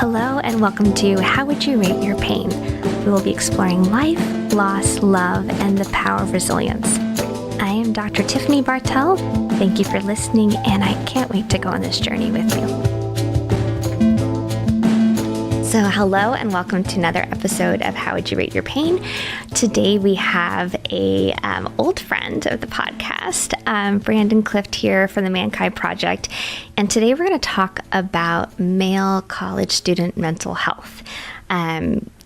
Hello and welcome to How Would You Rate Your Pain? We will be exploring life, loss, love, and the power of resilience. I am Dr. Tiffany Bartell. Thank you for listening, and I can't wait to go on this journey with you. So hello and welcome to another episode of How Would You Rate Your Pain? Today we have a old friend of the podcast, Brandon Clift here from the Mankind Project. And today we're going to talk about male college student mental health.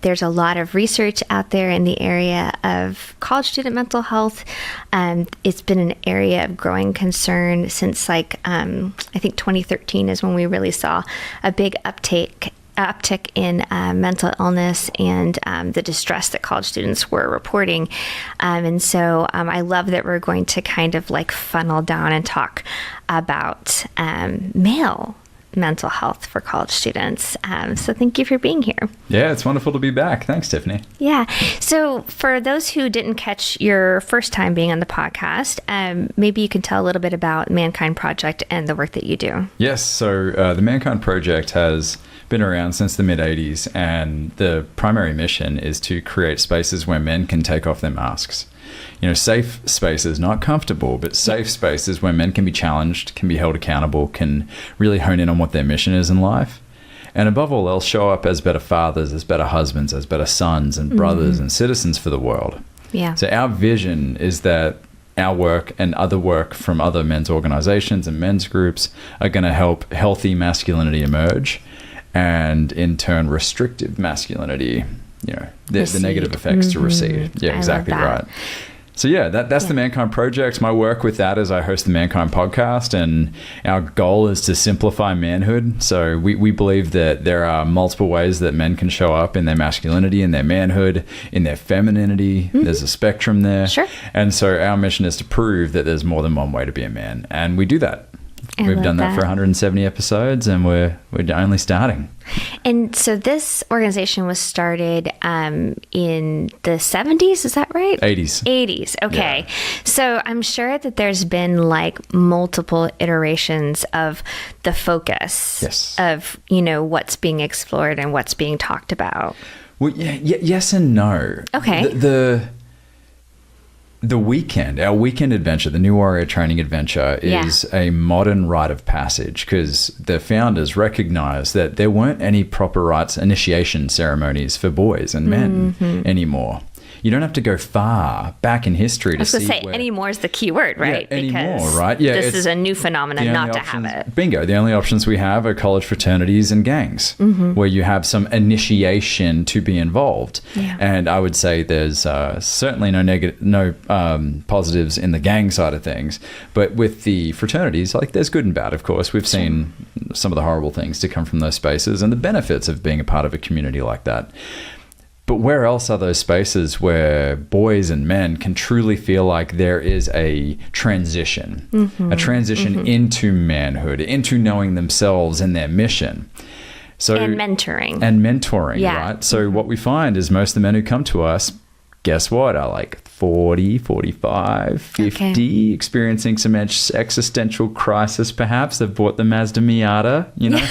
There's a lot of research out there in the area of college student mental health. It's been an area of growing concern since I think 2013 is when we really saw a big uptick in mental illness and the distress that college students were reporting. And so I love that we're going to kind of like funnel down and talk about male mental health for college students. So thank you for being here. Yeah, it's wonderful to be back. Thanks, Tiffany. Yeah. So for those who didn't catch your first time being on the podcast, maybe you can tell a little bit about Mankind Project and the work that you do. Yes. So the Mankind Project has been around since the mid-'80s, and the primary mission is to create spaces where men can take off their masks. You know, safe spaces, not comfortable, but safe spaces where men can be challenged, can be held accountable, can really hone in on what their mission is in life. And above all else, show up as better fathers, as better husbands, as better sons and brothers and citizens for the world. Yeah. So our vision is that our work and other work from other men's organizations and men's groups are going to help healthy masculinity emerge, and in turn, restrictive masculinity, you know, the negative effects to recede. Yeah, exactly right. So yeah, that's the Mankind Project. My work with that is I host the Mankind podcast, and our goal is to simplify manhood. So we believe that there are multiple ways that men can show up in their masculinity, in their manhood, in their femininity. There's a spectrum there. Sure. And so our mission is to prove that there's more than one way to be a man. And we do that. We've done that for 170 episodes, and we're only starting. And so this organization was started in the 70s, is that right? 80s. 80s, okay. Yeah. So I'm sure that there's been like multiple iterations of the focus of, you know, what's being explored and what's being talked about. Well, yes and no. Okay. Our weekend adventure, the New Warrior Training Adventure, is a modern rite of passage, because the founders recognized that there weren't any proper rites initiation ceremonies for boys and men anymore. You don't have to go far back in history to see. I was going to say, anymore is the key word, right? Yeah, anymore, right? Yeah, this is a new phenomenon not to have it. Bingo. The only options we have are college fraternities and gangs, where you have some initiation to be involved. Yeah. And I would say there's certainly no positives in the gang side of things. But with the fraternities, like, there's good and bad, of course. We've seen some of the horrible things to come from those spaces and the benefits of being a part of a community like that. But where else are those spaces where boys and men can truly feel like there is a transition into manhood, into knowing themselves and their mission? And mentoring. Right? So what we find is most of the men who come to us, guess what, are like 40, 45, 50, experiencing some existential crisis perhaps. They've bought the Mazda Miata, you know.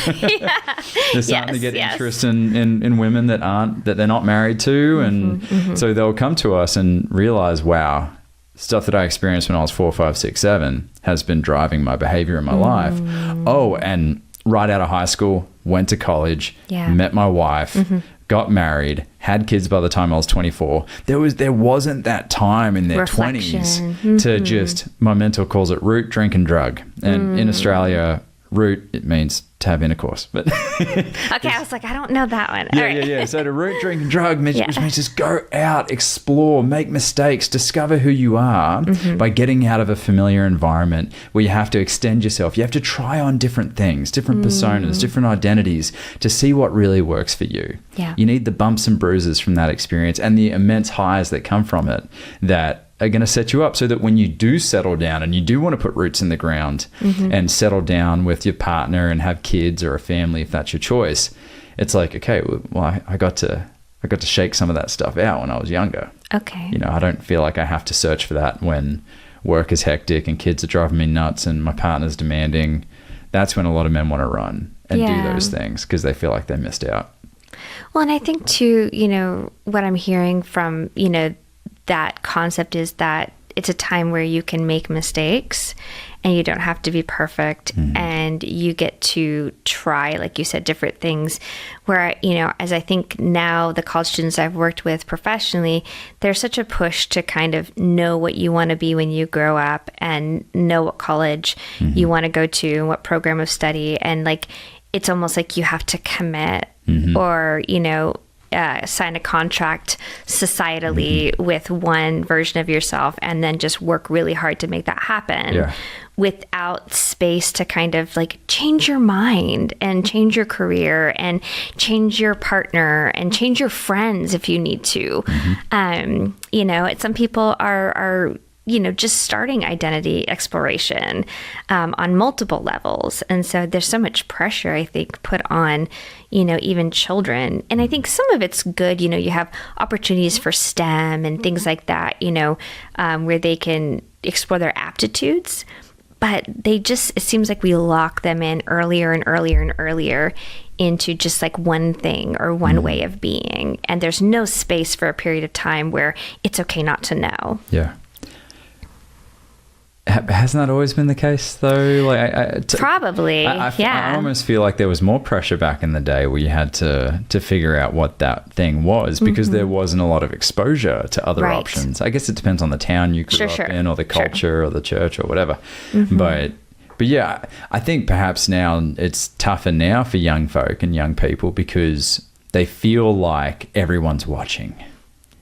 They're starting to get interest in women that they're not married to. And so they'll come to us and realize, wow, stuff that I experienced when I was 4, 5, 6, 7 has been driving my behavior in my life. Oh, and right out of high school, went to college, met my wife, got married, had kids by the time I was 24. There wasn't that time in their 20s to just, my mentor calls it root, drink and drug. And in Australia, root, it means to have intercourse. But okay, I was like, I don't know that one. Yeah. So to root, drink and drug, which means just go out, explore, make mistakes, discover who you are by getting out of a familiar environment where you have to extend yourself. You have to try on different things, different personas, different identities to see what really works for you. Yeah. You need the bumps and bruises from that experience and the immense highs that come from it that are going to set you up so that when you do settle down and you do want to put roots in the ground and settle down with your partner and have kids or a family, if that's your choice, it's like, okay, well, I got to shake some of that stuff out when I was younger. Okay. You know, I don't feel like I have to search for that when work is hectic and kids are driving me nuts and my partner's demanding. That's when a lot of men want to run. and do those things because they feel like they missed out. Well, and I think too, what I'm hearing from, that concept is that it's a time where you can make mistakes and you don't have to be perfect, and you get to try, like you said, different things where, as I think now the college students I've worked with professionally, there's such a push to kind of know what you want to be when you grow up and know what college you want to go to and what program of study. And like, it's almost like you have to commit or, sign a contract societally with one version of yourself and then just work really hard to make that happen without space to kind of like change your mind and change your career and change your partner and change your friends if you need to. Some people are just starting identity exploration on multiple levels. And so there's so much pressure, I think, put on, even children. And I think some of it's good, you have opportunities for STEM and things like that, where they can explore their aptitudes. But it seems like we lock them in earlier and earlier and earlier into just like one thing or one way of being. And there's no space for a period of time where it's okay not to know. Yeah. Hasn't that always been the case though? Probably, I almost feel like there was more pressure back in the day where you had to figure out what that thing was because there wasn't a lot of exposure to other options. I guess it depends on the town you grew up in or the culture or the church or whatever. But yeah, I think perhaps now it's tougher now for young folk and young people because they feel like everyone's watching.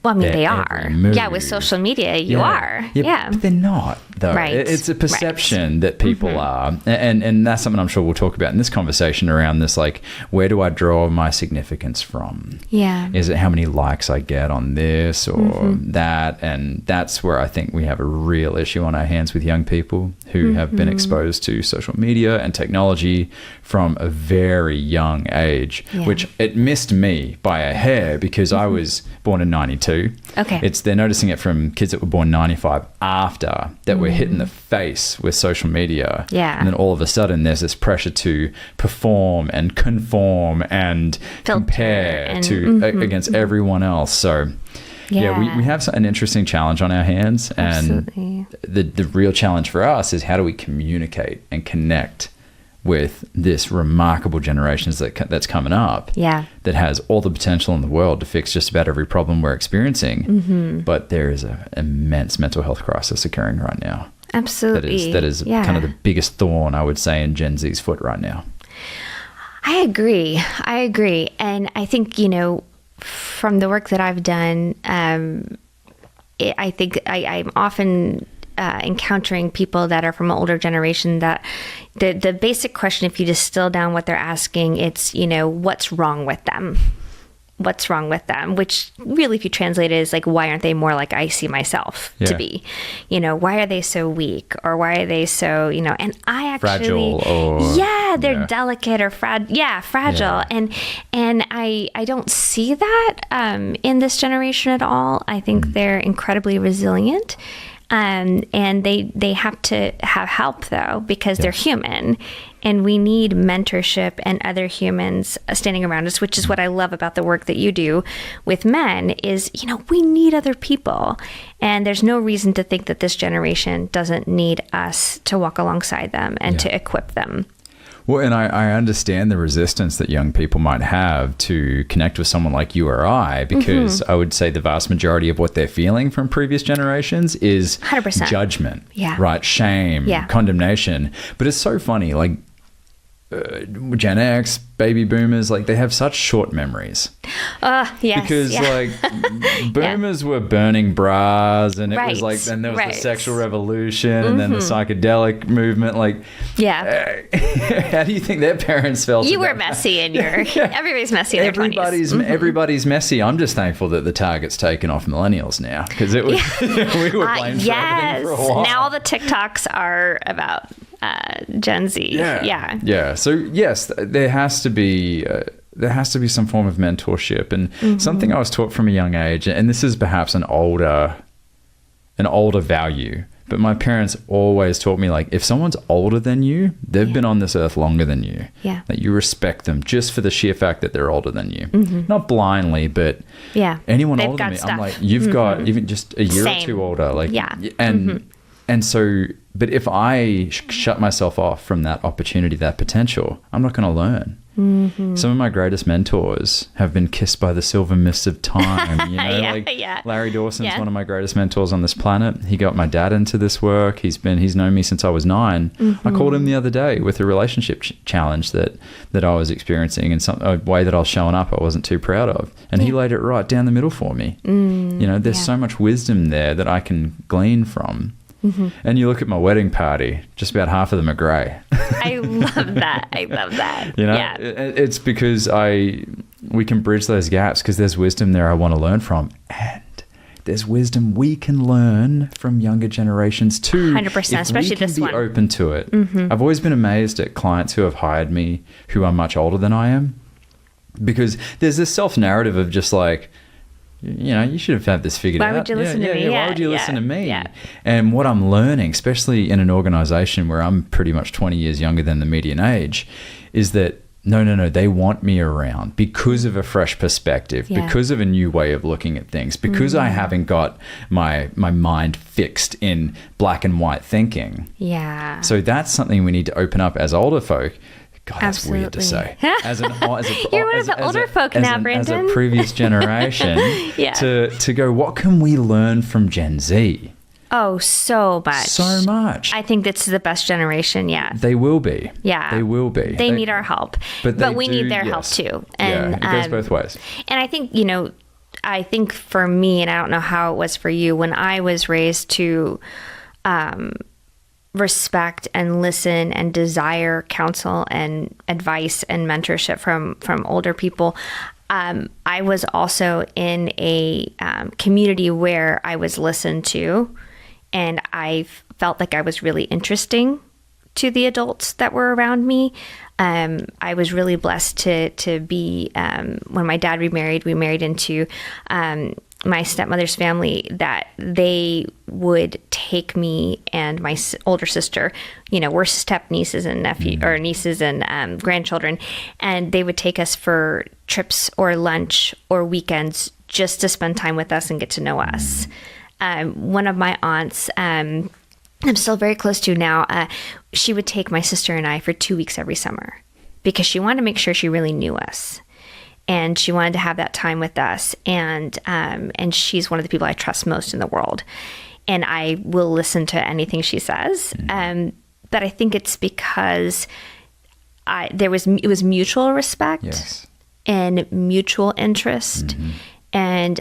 Well, I mean, they are. Yeah, with social media, you are. Yeah. But they're not, though. Right. It's a perception that people are. And that's something I'm sure we'll talk about in this conversation around this, like, where do I draw my significance from? Yeah. Is it how many likes I get on this or that? And that's where I think we have a real issue on our hands with young people who have been exposed to social media and technology from a very young age, which it missed me by a hair because I was born in 92. Okay. They're noticing it from kids that were born 95 after that were hit in the face with social media. Yeah. And then all of a sudden there's this pressure to perform and conform and compare against everyone else. So we have an interesting challenge on our hands. And the real challenge for us is how do we communicate and connect with this remarkable generation that's coming up that has all the potential in the world to fix just about every problem we're experiencing. But there is an immense mental health crisis occurring right now. Absolutely. That is kind of the biggest thorn, I would say, in Gen Z's foot right now. I agree. And I think, from the work that I've done, I think I'm often encountering people that are from an older generation that the basic question, if you distill down what they're asking, it's, what's wrong with them? What's wrong with them? Which really, if you translate it, is like, why aren't they more like I see myself to be? Why are they so weak? Or why are they so, and I actually... Fragile or... Yeah, they're delicate or fragile. Yeah. And I don't see that in this generation at all. I think they're incredibly resilient. And they have to have help, though, because they're human. And we need mentorship and other humans standing around us, which is what I love about the work that you do with men is, we need other people. And there's no reason to think that this generation doesn't need us to walk alongside them and to equip them. Well, and I understand the resistance that young people might have to connect with someone like you or I, because I would say the vast majority of what they're feeling from previous generations is 100%. Judgment, right? Shame, condemnation. But it's so funny, like Gen X, baby boomers, like they have such short memories. Yes. Because like boomers were burning bras and it was like, then there was the sexual revolution and then the psychedelic movement. Like, how do you think their parents felt? You were messy in your, everybody's messy in their 20s. Everybody's messy. I'm just thankful that the target's taken off millennials now because it was, we were blamed for everything for a while. Now all the TikToks are about Gen Z. Yeah. So yes, there has to be some form of mentorship and something I was taught from a young age, and this is perhaps an older value, But my parents always taught me, like, if someone's older than you, they've been on this earth longer than you. Yeah. That you respect them just for the sheer fact that they're older than you. Not blindly, but anyone They've older than me, stuff. I'm like, you've got even just a year or two older. Like, and so, but if I shut myself off from that opportunity, that potential, I'm not going to learn. Some of my greatest mentors have been kissed by the silver mist of time. You know, Larry Dawson's one of my greatest mentors on this planet. He got my dad into this work. He's known me since I was 9. I called him the other day with a relationship challenge that I was experiencing, and a way that I was showing up I wasn't too proud of. And he laid it right down the middle for me. You know, there's so much wisdom there that I can glean from. And you look at my wedding party, just about half of them are grey. I love that. I love that. You know, it's because we can bridge those gaps, because there's wisdom there I want to learn from. And there's wisdom we can learn from younger generations too. 100%, especially this one. Be open to it. I've always been amazed at clients who have hired me who are much older than I am, because there's this self-narrative of just like, you know, you should have had this figured out. Why would you listen to me? Why would you listen to me? Yeah. And what I'm learning, especially in an organization where I'm pretty much 20 years younger than the median age, is that no, they want me around because of a fresh perspective, because of a new way of looking at things, because I haven't got my mind fixed in black and white thinking. Yeah. So that's something we need to open up as older folk. God, that's Absolutely. weird to say. You're one of the older folk now, Brandon. As a previous generation, to go, what can we learn from Gen Z? Oh, so much. So much. I think this is the best generation yet. They will be. Yeah. They will be. They need our help. But we need their help too. And it goes both ways. And I think, you know, for me, and I don't know how it was for you, when I was raised to respect and listen and desire counsel and advice and mentorship from older people, I was also in a community where I was listened to, and I felt like I was really interesting to the adults that were around me. I was really blessed to be, when my dad remarried, we married into my stepmother's family, that they would take me and my older sister, you know, we're step nieces and or nieces and grandchildren, and they would take us for trips or lunch or weekends just to spend time with us and get to know us. One of my aunts, I'm still very close to now, she would take my sister and I for 2 weeks every summer because she wanted to make sure she really knew us. And she wanted to have that time with us. And she's one of the people I trust most in the world. And I will listen to anything she says. But I think it's because it was mutual respect and mutual interest. And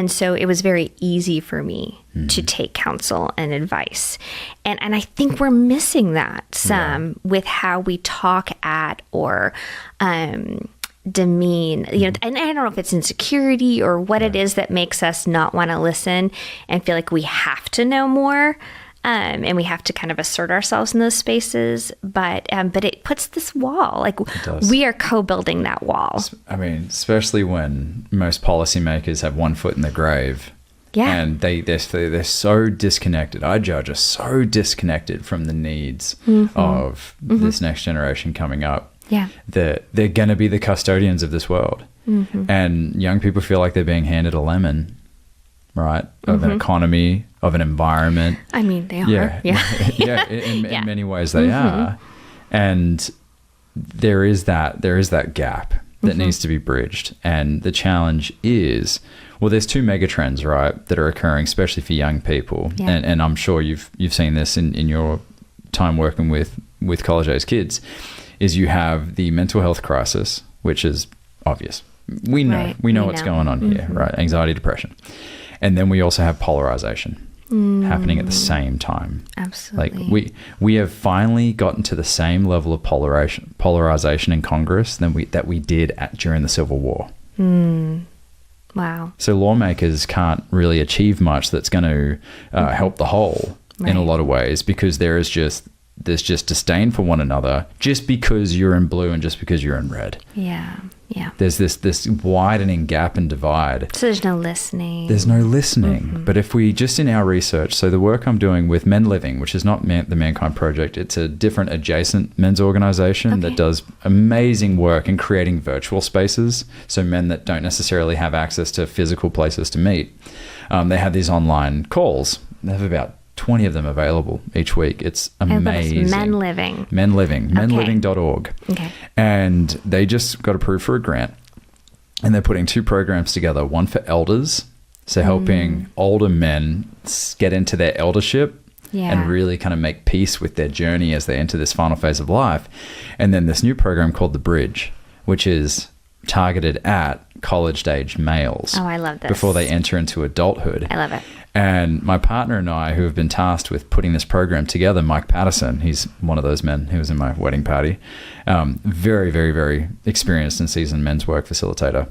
so it was very easy for me to take counsel and advice. And I think we're missing that some with how we talk at or demean, you know, and I don't know if it's insecurity or what it is that makes us not want to listen and feel like we have to know more. And we have to kind of assert ourselves in those spaces, but it puts this wall. Like we are co-building that wall. I mean, especially when most policymakers have one foot in the grave, and they're so disconnected. Our judge are so disconnected from the needs of this next generation coming up. That they're going to be the custodians of this world, and young people feel like they're being handed a lemon. Right, of an economy, of an environment. I mean, they are. In many ways they are, and there is that gap that needs to be bridged. And the challenge is, well, there's two mega trends, right, that are occurring, especially for young people. And I'm sure you've seen this in your time working with college age kids. Is you have the mental health crisis, which is obvious. We know what's going on here, right? Anxiety, depression. And then we also have polarization happening at the same time. Absolutely. Like we have finally gotten to the same level of polarization in Congress that we did during the Civil War. Wow. So lawmakers can't really achieve much that's going to help the whole in a lot of ways, because there is just there's just disdain for one another just because you're in blue and just because you're in red. Yeah. There's this widening gap and divide. So there's no listening. There's no listening. But if we just in our research, so the work I'm doing with Men Living, which is not the Mankind Project, it's a different adjacent men's organization that does amazing work in creating virtual spaces. So men that don't necessarily have access to physical places to meet, they have these online calls. They have about 20 of them available each week. It's amazing. Men Living. menliving.org. Okay. And they just got approved for a grant. And they're putting 2 programs together, one for elders, so helping older men get into their eldership and really kind of make peace with their journey as they enter this final phase of life. And then this new program called The Bridge, which is targeted at college-age males. Oh, I love this. Before they enter into adulthood. I love it. And my partner and I, who have been tasked with putting this program together, Mike Patterson, he's one of those men who was in my wedding party, very, very, very experienced and seasoned men's work facilitator.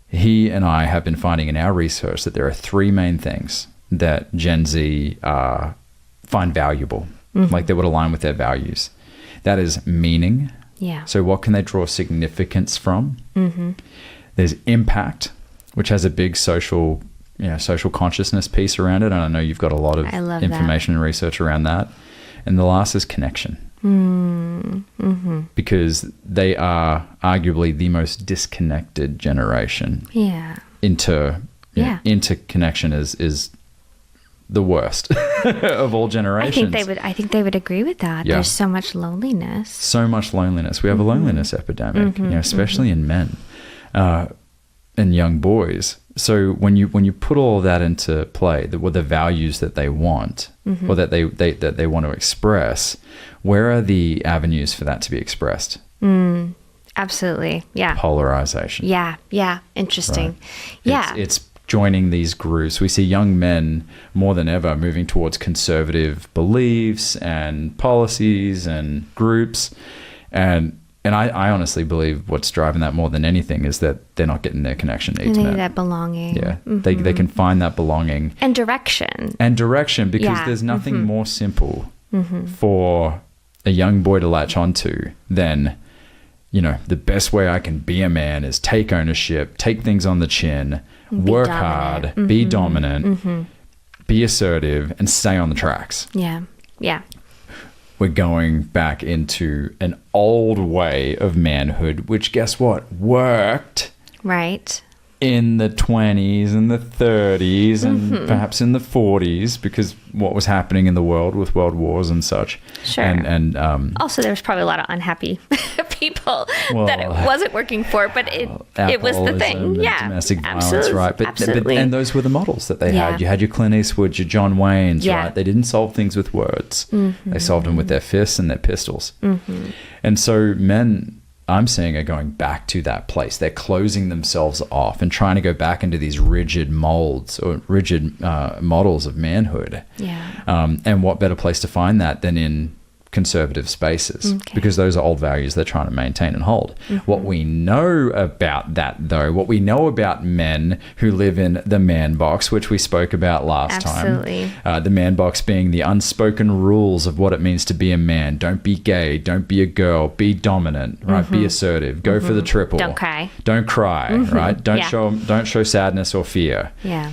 He and I have been finding in our research that there are 3 main things that Gen Z find valuable, like they would align with their values. That is meaning. Yeah. So what can they draw significance from? There's impact, which has a big social consciousness piece around it. And I know you've got a lot of information and research around that. And the last is connection. Because they are arguably the most disconnected generation. Yeah. Interconnection is the worst of all generations. I think they would agree with that. Yeah. There's so much loneliness. So much loneliness. We have a loneliness epidemic, especially in men and young boys. So when you put all of that into play, the values that they want or that they want to express, where are the avenues for that to be expressed? Absolutely. Yeah. Polarization. Yeah. Interesting. Right. Yeah. It's joining these groups. We see young men more than ever moving towards conservative beliefs and policies and groups. And I honestly believe what's driving that more than anything is that they're not getting their connection needs They met. need that belonging. Yeah. They can find that belonging. And direction. Because there's nothing more simple for a young boy to latch onto than, the best way I can be a man is take ownership, take things on the chin, work hard, be dominant, be assertive, and stay on the tracks. Yeah. We're going back into an old way of manhood, which guess what? Worked. Right. In the 20s and the 30s and perhaps in the 40s, because what was happening in the world with world wars and such. Sure. And also, there was probably a lot of unhappy people that it wasn't working for, but it was the thing. Yeah. Domestic violence, absolutely. right? But and those were the models that they had. You had your Clint Eastwood, your John Waynes, right? They didn't solve things with words. They solved them with their fists and their pistols. And so men, I'm seeing, are going back to that place. They're closing themselves off and trying to go back into these rigid molds or rigid models of manhood. Yeah. And what better place to find that than in conservative spaces, because those are old values they're trying to maintain and hold. What we know about that, though, what we know about men who live in the man box, which we spoke about last time, the man box being the unspoken rules of what it means to be a man. Don't be gay, don't be a girl, be dominant, right? Be assertive, go for the triple. Don't cry, right? Don't show sadness or fear. Yeah.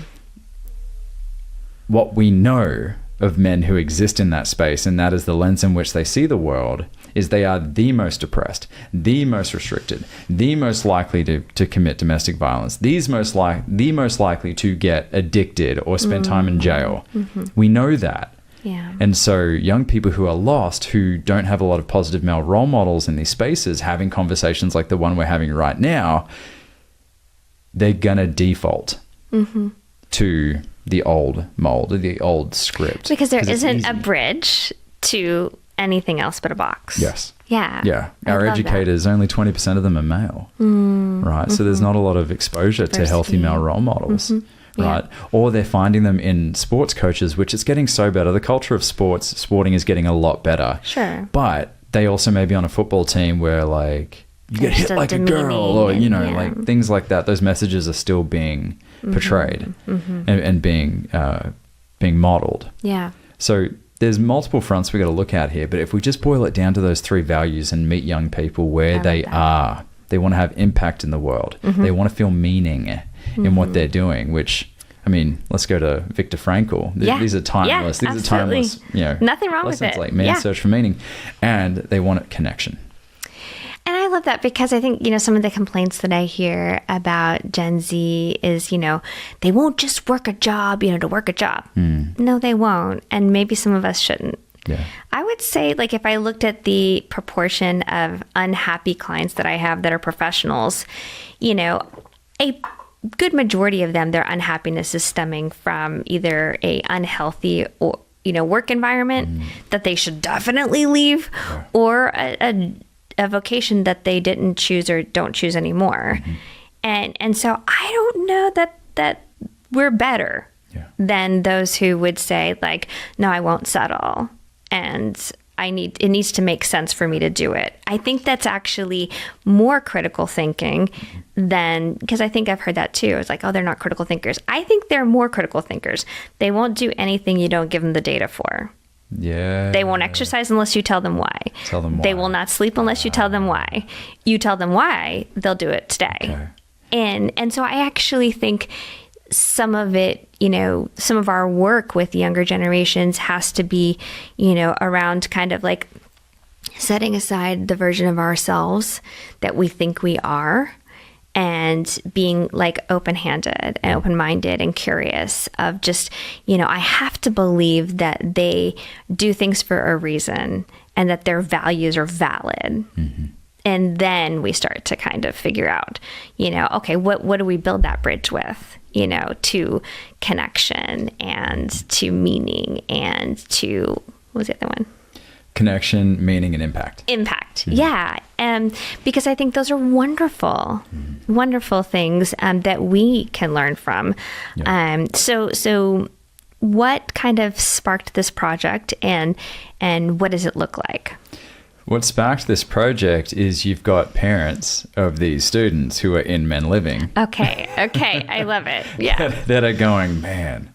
What we know of men who exist in that space, and that is the lens in which they see the world, is they are the most oppressed, the most restricted, the most likely to commit domestic violence, the most likely to get addicted or spend time in jail. We know that. Yeah. And so young people who are lost, who don't have a lot of positive male role models in these spaces, having conversations like the one we're having right now, they're gonna default to the old mold, the old script. Because there isn't a bridge to anything else but a box. Yes. Yeah. Yeah. Our educators, only 20% of them are male. Right. So there's not a lot of exposure to healthy male role models. Right. Or they're finding them in sports coaches, which is getting so better. The culture of sporting is getting a lot better. Sure. But they also may be on a football team where like you get hit like a girl, or like things like that. Those messages are still being portrayed and being modeled. Yeah. So there's multiple fronts we got to look at here, but if we just boil it down to those 3 values and meet young people where they are, they want to have impact in the world. They want to feel meaning in what they're doing, which, I mean, let's go to Viktor Frankl. These are timeless. These are timeless, nothing wrong with it. Like man's search for meaning, and they want a connection. And I love that because I think, some of the complaints that I hear about Gen Z is, they won't just work a job, to work a job. No, they won't. And maybe some of us shouldn't. Yeah. I would say, like, if I looked at the proportion of unhappy clients that I have that are professionals, a good majority of them, their unhappiness is stemming from either a unhealthy or, work environment that they should definitely leave, or a vocation that they didn't choose or don't choose anymore. And so I don't know that we're better than those who would say, like, no, I won't settle. And it needs to make sense for me to do it. I think that's actually more critical thinking than, because I think I've heard that too. It's like, oh, they're not critical thinkers. I think they're more critical thinkers. They won't do anything you don't give them the data for. Yeah. They won't exercise unless you tell them why. They will not sleep unless you tell them why. You tell them why, they'll do it today. Okay. And so I actually think some of it, some of our work with younger generations has to be, around kind of like setting aside the version of ourselves that we think we are, and being like open-handed and open-minded and curious of just, I have to believe that they do things for a reason and that their values are valid. And then we start to kind of figure out, okay, what do we build that bridge with, to connection and to meaning and to, what was the other one? Connection, meaning, and impact. Yeah. Because I think those are wonderful, wonderful things that we can learn from. So what kind of sparked this project, and what does it look like? What sparked this project is you've got parents of these students who are in Men Living. Okay. I love it. Yeah. that are going, man,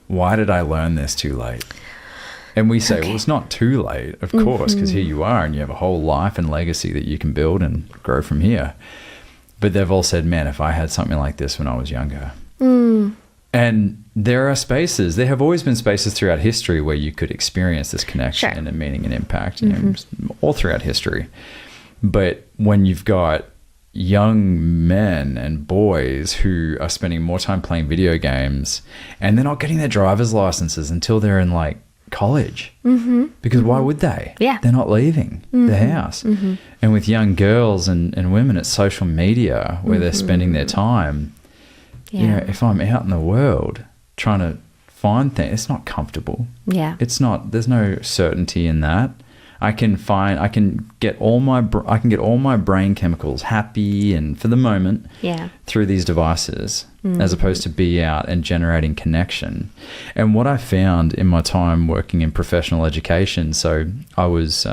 why did I learn this too late? And we say, well, it's not too late, of course, because here you are and you have a whole life and legacy that you can build and grow from here. But they've all said, man, if I had something like this when I was younger. And there are spaces, there have always been spaces throughout history where you could experience this connection and meaning and impact, all throughout history. But when you've got young men and boys who are spending more time playing video games and they're not getting their driver's licenses until they're in like college, because why would they? They're not leaving the house. And with young girls and women, it's social media where they're spending their time. If I'm out in the world trying to find things, it's not comfortable. It's not, there's no certainty in that. I can get all my brain chemicals happy and for the moment through these devices, as opposed to be out and generating connection. And what I found in my time working in professional education, so I was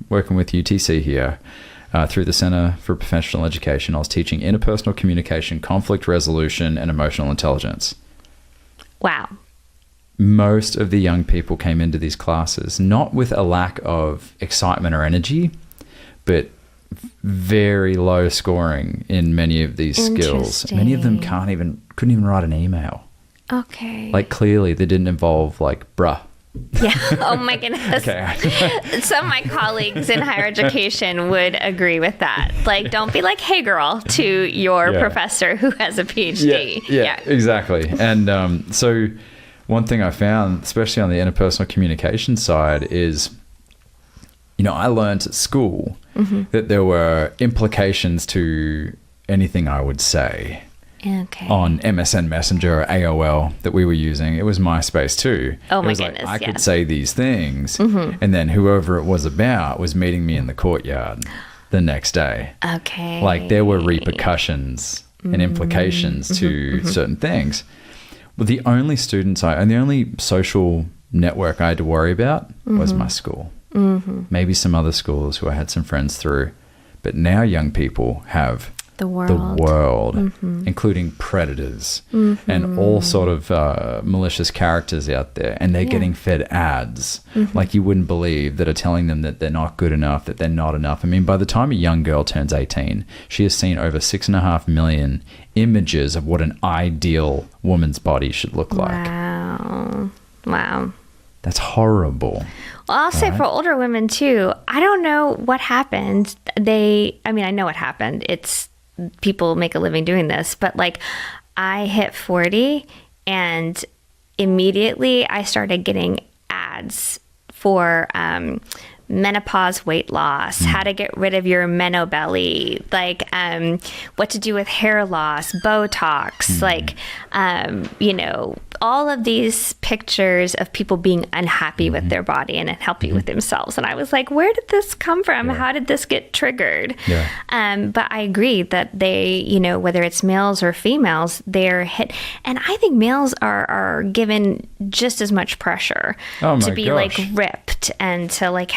working with UTC here through the Center for Professional Education. I was teaching interpersonal communication, conflict resolution, and emotional intelligence. Wow. Most of the young people came into these classes not with a lack of excitement or energy, but very low scoring in many of these skills. Many of them couldn't even write an email. Okay. Like clearly they didn't involve like bruh. Yeah. Oh my goodness. Some of my colleagues in higher education would agree with that. Like, don't be like, hey girl, to your professor who has a PhD. Yeah, exactly. And so one thing I found, especially on the interpersonal communication side, is, I learned at school that there were implications to anything I would say. On MSN Messenger or AOL that we were using. It was MySpace too. Oh my goodness, I could say these things, and then whoever it was about was meeting me in the courtyard the next day. Like there were repercussions and implications to certain things. Well, the only the only social network I had to worry about was my school. Maybe some other schools who I had some friends through. But now young people have The world, including predators and all sort of malicious characters out there, and they're getting fed ads like you wouldn't believe, that are telling them that they're not good enough, that they're not enough. I mean, by the time a young girl turns 18, she has seen over 6.5 million images of what an ideal woman's body should look like. Wow. That's horrible. Well, I'll say for older women too, I don't know what happened. I know what happened. It's people make a living doing this, but like I hit 40 and immediately I started getting ads for menopause weight loss, how to get rid of your menobelly, like what to do with hair loss, Botox, like all of these pictures of people being unhappy with their body and unhappy with themselves. And I was like, where did this come from? How did this get triggered? But I agree that they, whether it's males or females, they're hit. And I think males are given just as much pressure to be like ripped and to like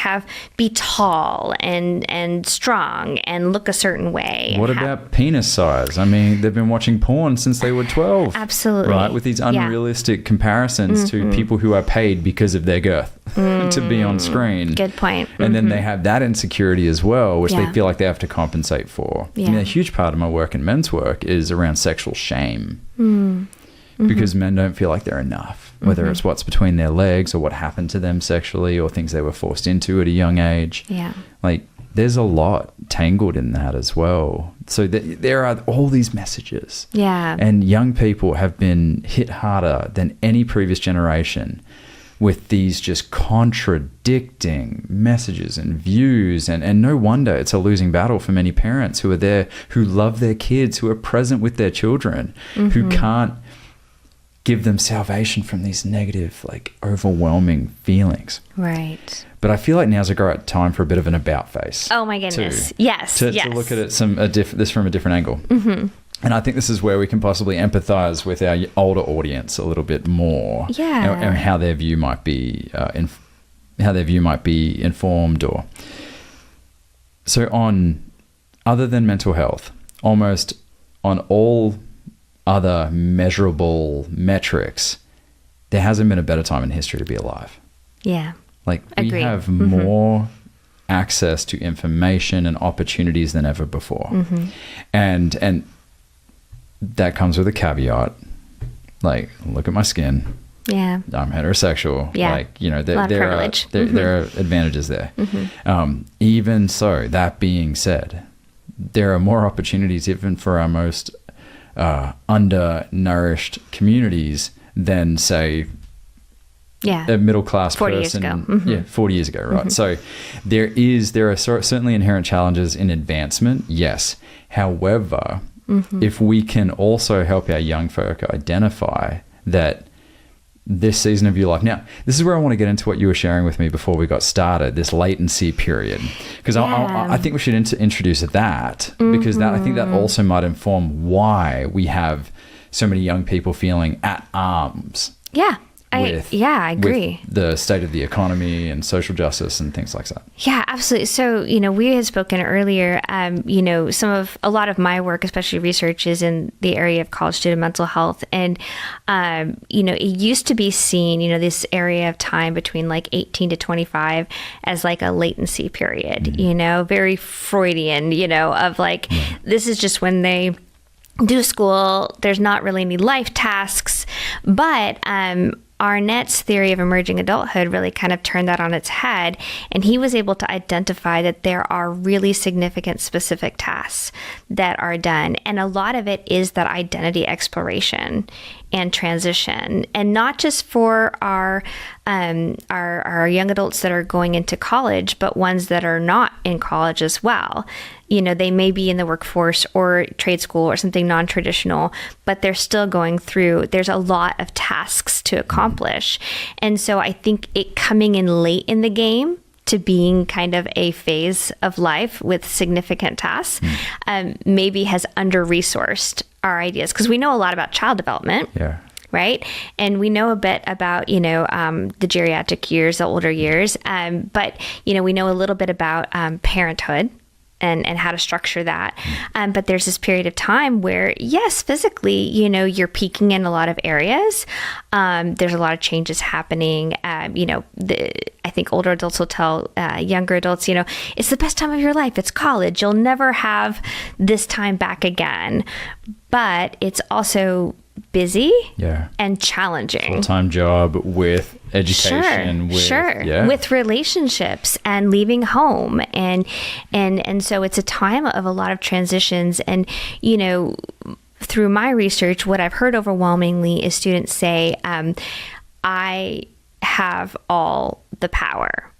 be tall and strong and look a certain way. What about penis size? I mean, they've been watching porn since they were 12. Absolutely. Right? With these unrealistic comparisons to people who are paid because of their girth to be on screen. Good point. And then they have that insecurity as well, which they feel like they have to compensate for. I mean, a huge part of my work and men's work is around sexual shame. Because men don't feel like they're enough, whether it's what's between their legs or what happened to them sexually or things they were forced into at a young age. Like, there's a lot tangled in that as well. So there are all these messages. And young people have been hit harder than any previous generation with these just contradicting messages and views. And no wonder it's a losing battle for many parents who are there, who love their kids, who are present with their children, who can't give them salvation from these negative, like overwhelming feelings. Right. But I feel like now's a great time for a bit of an about face. Oh my goodness. Yes. To look at it this from a different angle. And I think this is where we can possibly empathize with our older audience a little bit more. And how their view might be informed. Or so on, other than mental health, almost on all other measurable metrics, there hasn't been a better time in history to be alive. Like, we have more access to information and opportunities than ever before. And that comes with a caveat. Like, look at my skin. I'm heterosexual. Like, there are advantages there. Even so, that being said, there are more opportunities even for our most undernourished communities than, say, a middle-class 40 person. years ago. 40 years ago, right? So there are certainly inherent challenges in advancement, yes. However, if we can also help our young folk identify that this season of your life. Now, this is where I want to get into what you were sharing with me before we got started, this latency period. Because I think we should introduce that, because I think that also might inform why we have so many young people feeling at arms. I agree. With the state of the economy and social justice and things like that. Yeah, absolutely. So, we had spoken earlier, a lot of my work, especially research, is in the area of college student mental health. And, it used to be seen, this area of time between like 18 to 25 as like a latency period, very Freudian, of like, this is just when they do school. There's not really any life tasks, but, Arnett's theory of emerging adulthood really kind of turned that on its head, and he was able to identify that there are really significant specific tasks that are done, and a lot of it is that identity exploration and transition, and not just for our young adults that are going into college, but ones that are not in college as well. They may be in the workforce or trade school or something non-traditional, but they're still going through, there's a lot of tasks to accomplish. And so I think it coming in late in the game to being kind of a phase of life with significant tasks, maybe has under-resourced our ideas, because we know a lot about child development. Right. And we know a bit about, the geriatric years, the older years. But, we know a little bit about parenthood. and how to structure that. But there's this period of time where, yes, physically, you're peaking in a lot of areas. There's a lot of changes happening. I think older adults will tell younger adults, it's the best time of your life. It's college. You'll never have this time back again. But it's also busy and challenging. Full-time job with education, with relationships and leaving home, and so it's a time of a lot of transitions. And through my research, what I've heard overwhelmingly is students say, I have all the power,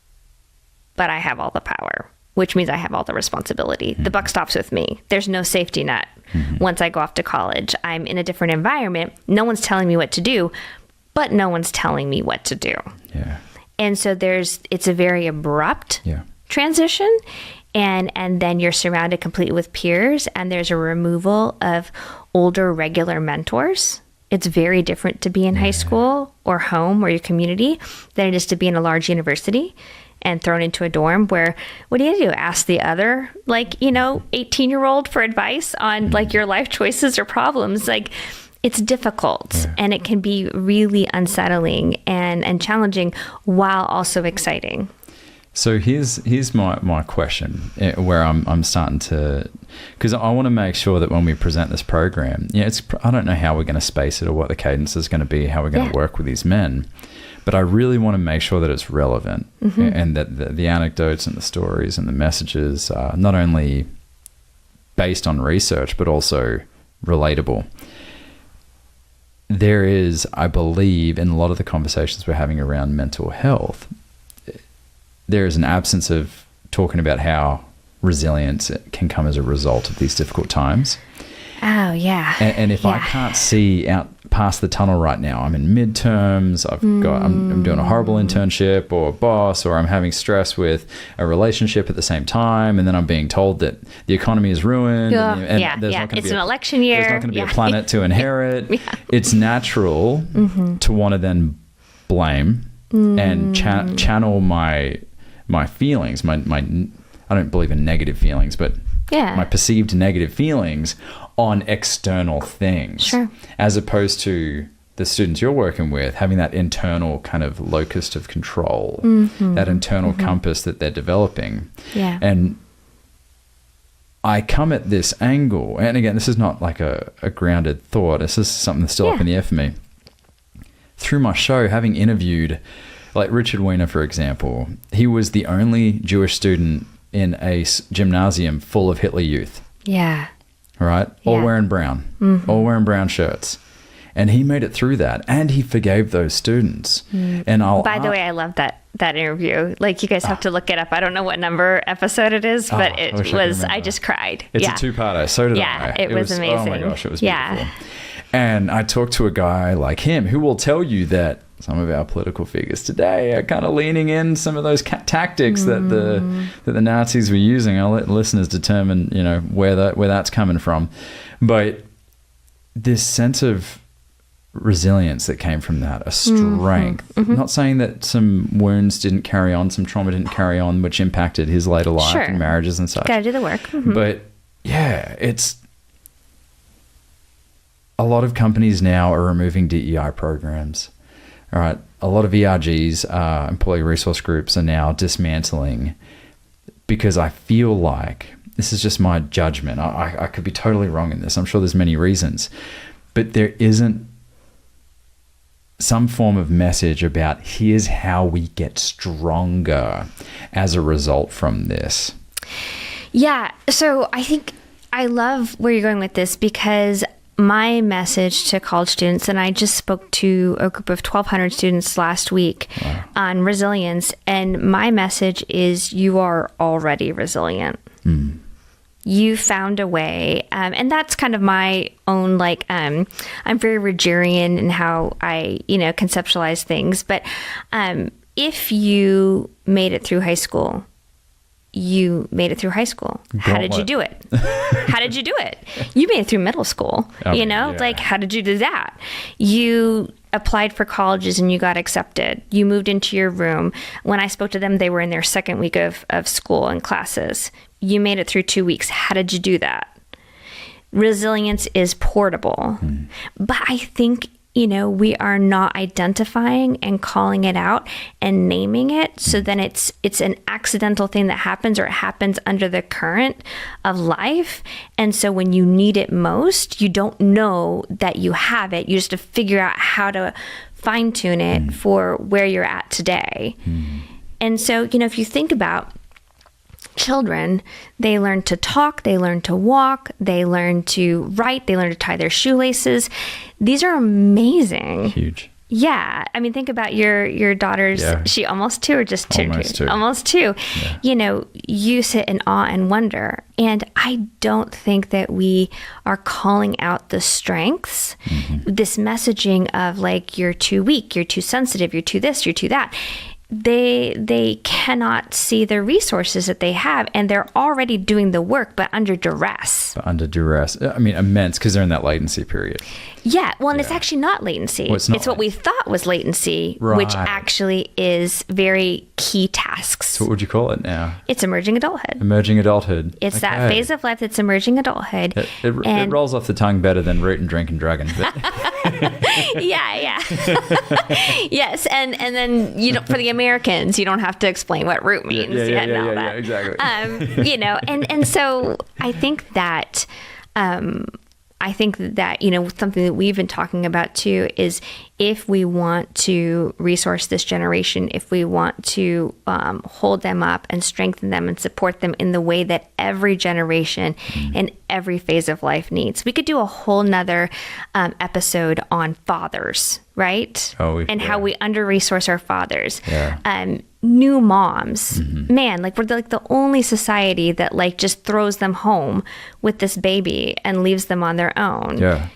but I have all the power, which means I have all the responsibility. The buck stops with me. There's no safety net. Once I go off to college, I'm in a different environment. No one's telling me what to do, but no one's telling me what to do. Yeah. And so it's a very abrupt transition. And then you're surrounded completely with peers, and there's a removal of older regular mentors. It's very different to be in high school or home or your community than it is to be in a large university and thrown into a dorm where, what do you do? Ask the other, 18-year-old for advice on your life choices or problems. It's difficult and it can be really unsettling and challenging while also exciting. So here's my question, where I'm starting to, because I want to make sure that when we present this program, I don't know how we're going to space it or what the cadence is going to be, how we're going to work with these men, but I really want to make sure that it's relevant and that the anecdotes and the stories and the messages are not only based on research, but also relatable. There is, I believe, in a lot of the conversations we're having around mental health, there is an absence of talking about how resilience can come as a result of these difficult times. Oh, yeah. And if I can't see out past the tunnel right now, I'm in midterms, I'm doing a horrible internship or a boss, or I'm having stress with a relationship at the same time, and then I'm being told that the economy is ruined. And there's not it's an election year. There's not going to be a planet to inherit. It's natural to want to then blame and channel my feelings, my I don't believe in negative feelings, but my perceived negative feelings on external things, as opposed to the students you're working with having that internal kind of locus of control, that internal compass that they're developing. And I come at this angle, and again, this is not like a grounded thought. This is something that's still up in the air for me. Through my show, having interviewed, like Richard Weiner, for example, he was the only Jewish student in a gymnasium full of Hitler Youth. Right? All wearing brown. All wearing brown shirts. And he made it through that. And he forgave those students. And By the way, I love that interview. You guys have to look it up. I don't know what number episode it is, but it was, I just cried. It's a two-parter. So did I. It was amazing. Oh my gosh, it was beautiful. And I talked to a guy like him who will tell you that some of our political figures today are kind of leaning in some of those tactics that the Nazis were using. I'll let listeners determine, where that's coming from. But this sense of resilience that came from that, a strength. Not saying that some wounds didn't carry on, some trauma didn't carry on, which impacted his later life and marriages and such. Got to do the work. But it's a lot of companies now are removing DEI programs. All right. A lot of ERGs, employee resource groups, are now dismantling because I feel like, this is just my judgment, I could be totally wrong in this. I'm sure there's many reasons, but there isn't some form of message about here's how we get stronger as a result from this. Yeah. So I think I love where you're going with this, because my message to college students, and I just spoke to a group of 1,200 students last week on resilience, and my message is you are already resilient. You found a way, and that's kind of my own, I'm very Rogerian in how I, conceptualize things, but if you made it through high school, you made it through high school. How did you do it? How did you do it? You made it through middle school. How did you do that? You applied for colleges and you got accepted. You moved into your room. When I spoke to them, they were in their second week of school and classes. You made it through 2 weeks. How did you do that? Resilience is portable. But I think, we are not identifying and calling it out and naming it. So then it's an accidental thing that happens, or it happens under the current of life. And so when you need it most, you don't know that you have it. You just have to figure out how to fine tune it for where you're at today. And so, if you think about children, they learn to talk, they learn to walk, they learn to write, they learn to tie their shoelaces. These are amazing. Huge. Yeah. I mean, think about your daughter's, she almost 2 or just 2? Almost 2. Almost 2. Yeah. You sit in awe and wonder. And I don't think that we are calling out the strengths, this messaging of like, you're too weak, you're too sensitive, you're too this, you're too that. They cannot see the resources that they have, and they're already doing the work, but under duress. I mean, immense, because they're in that latency period. Yeah. Well, and it's actually not latency. Well, it's what we thought was latency, which actually is very key tasks. So what would you call it now? It's emerging adulthood. Emerging adulthood. It's that phase of life that's emerging adulthood. It rolls off the tongue better than root and drink and dragon. But yeah. Yes. And then, for the Americans, you don't have to explain what root means. Yeah, exactly. And so I think that, something that we've been talking about too is, if we want to resource this generation, if we want to hold them up and strengthen them and support them in the way that every generation and every phase of life needs, we could do a whole nother episode on fathers, right? How we under-resource our fathers. New moms, man, like we're the only society that like just throws them home with this baby and leaves them on their own. Yeah.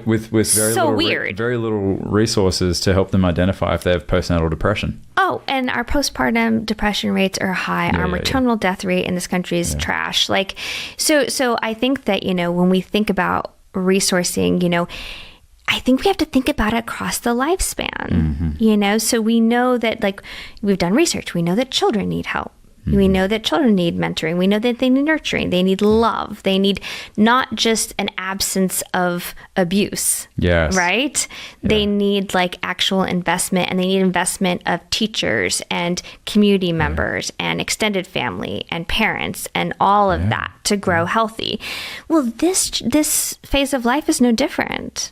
With very little resources to help them identify if they have postnatal depression. Oh, and our postpartum depression rates are high. Our maternal death rate in this country is trash. Like, so I think that, when we think about resourcing, I think we have to think about it across the lifespan, so we know that, like, we've done research. We know that children need help. We know that children need mentoring. We know that they need nurturing. They need love. They need not just an absence of abuse. Yes. Right? Yeah. They need like actual investment, and they need investment of teachers and community members and extended family and parents and all of that to grow healthy. Well, this phase of life is no different.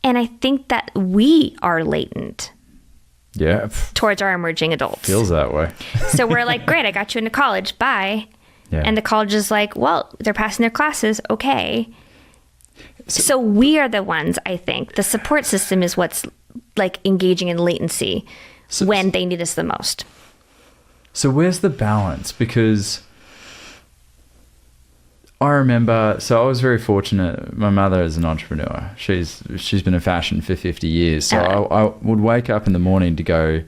And I think that we are latent. Yeah. Towards our emerging adults. Feels that way. So we're like, great, I got you into college. Bye. Yeah. And the college is like, well, they're passing their classes. Okay. So we are the ones, I think. The support system is what's like engaging in latency when they need us the most. So where's the balance? Because I remember, so I was very fortunate. My mother is an entrepreneur. She's been in fashion for 50 years. So I would wake up in the morning to go,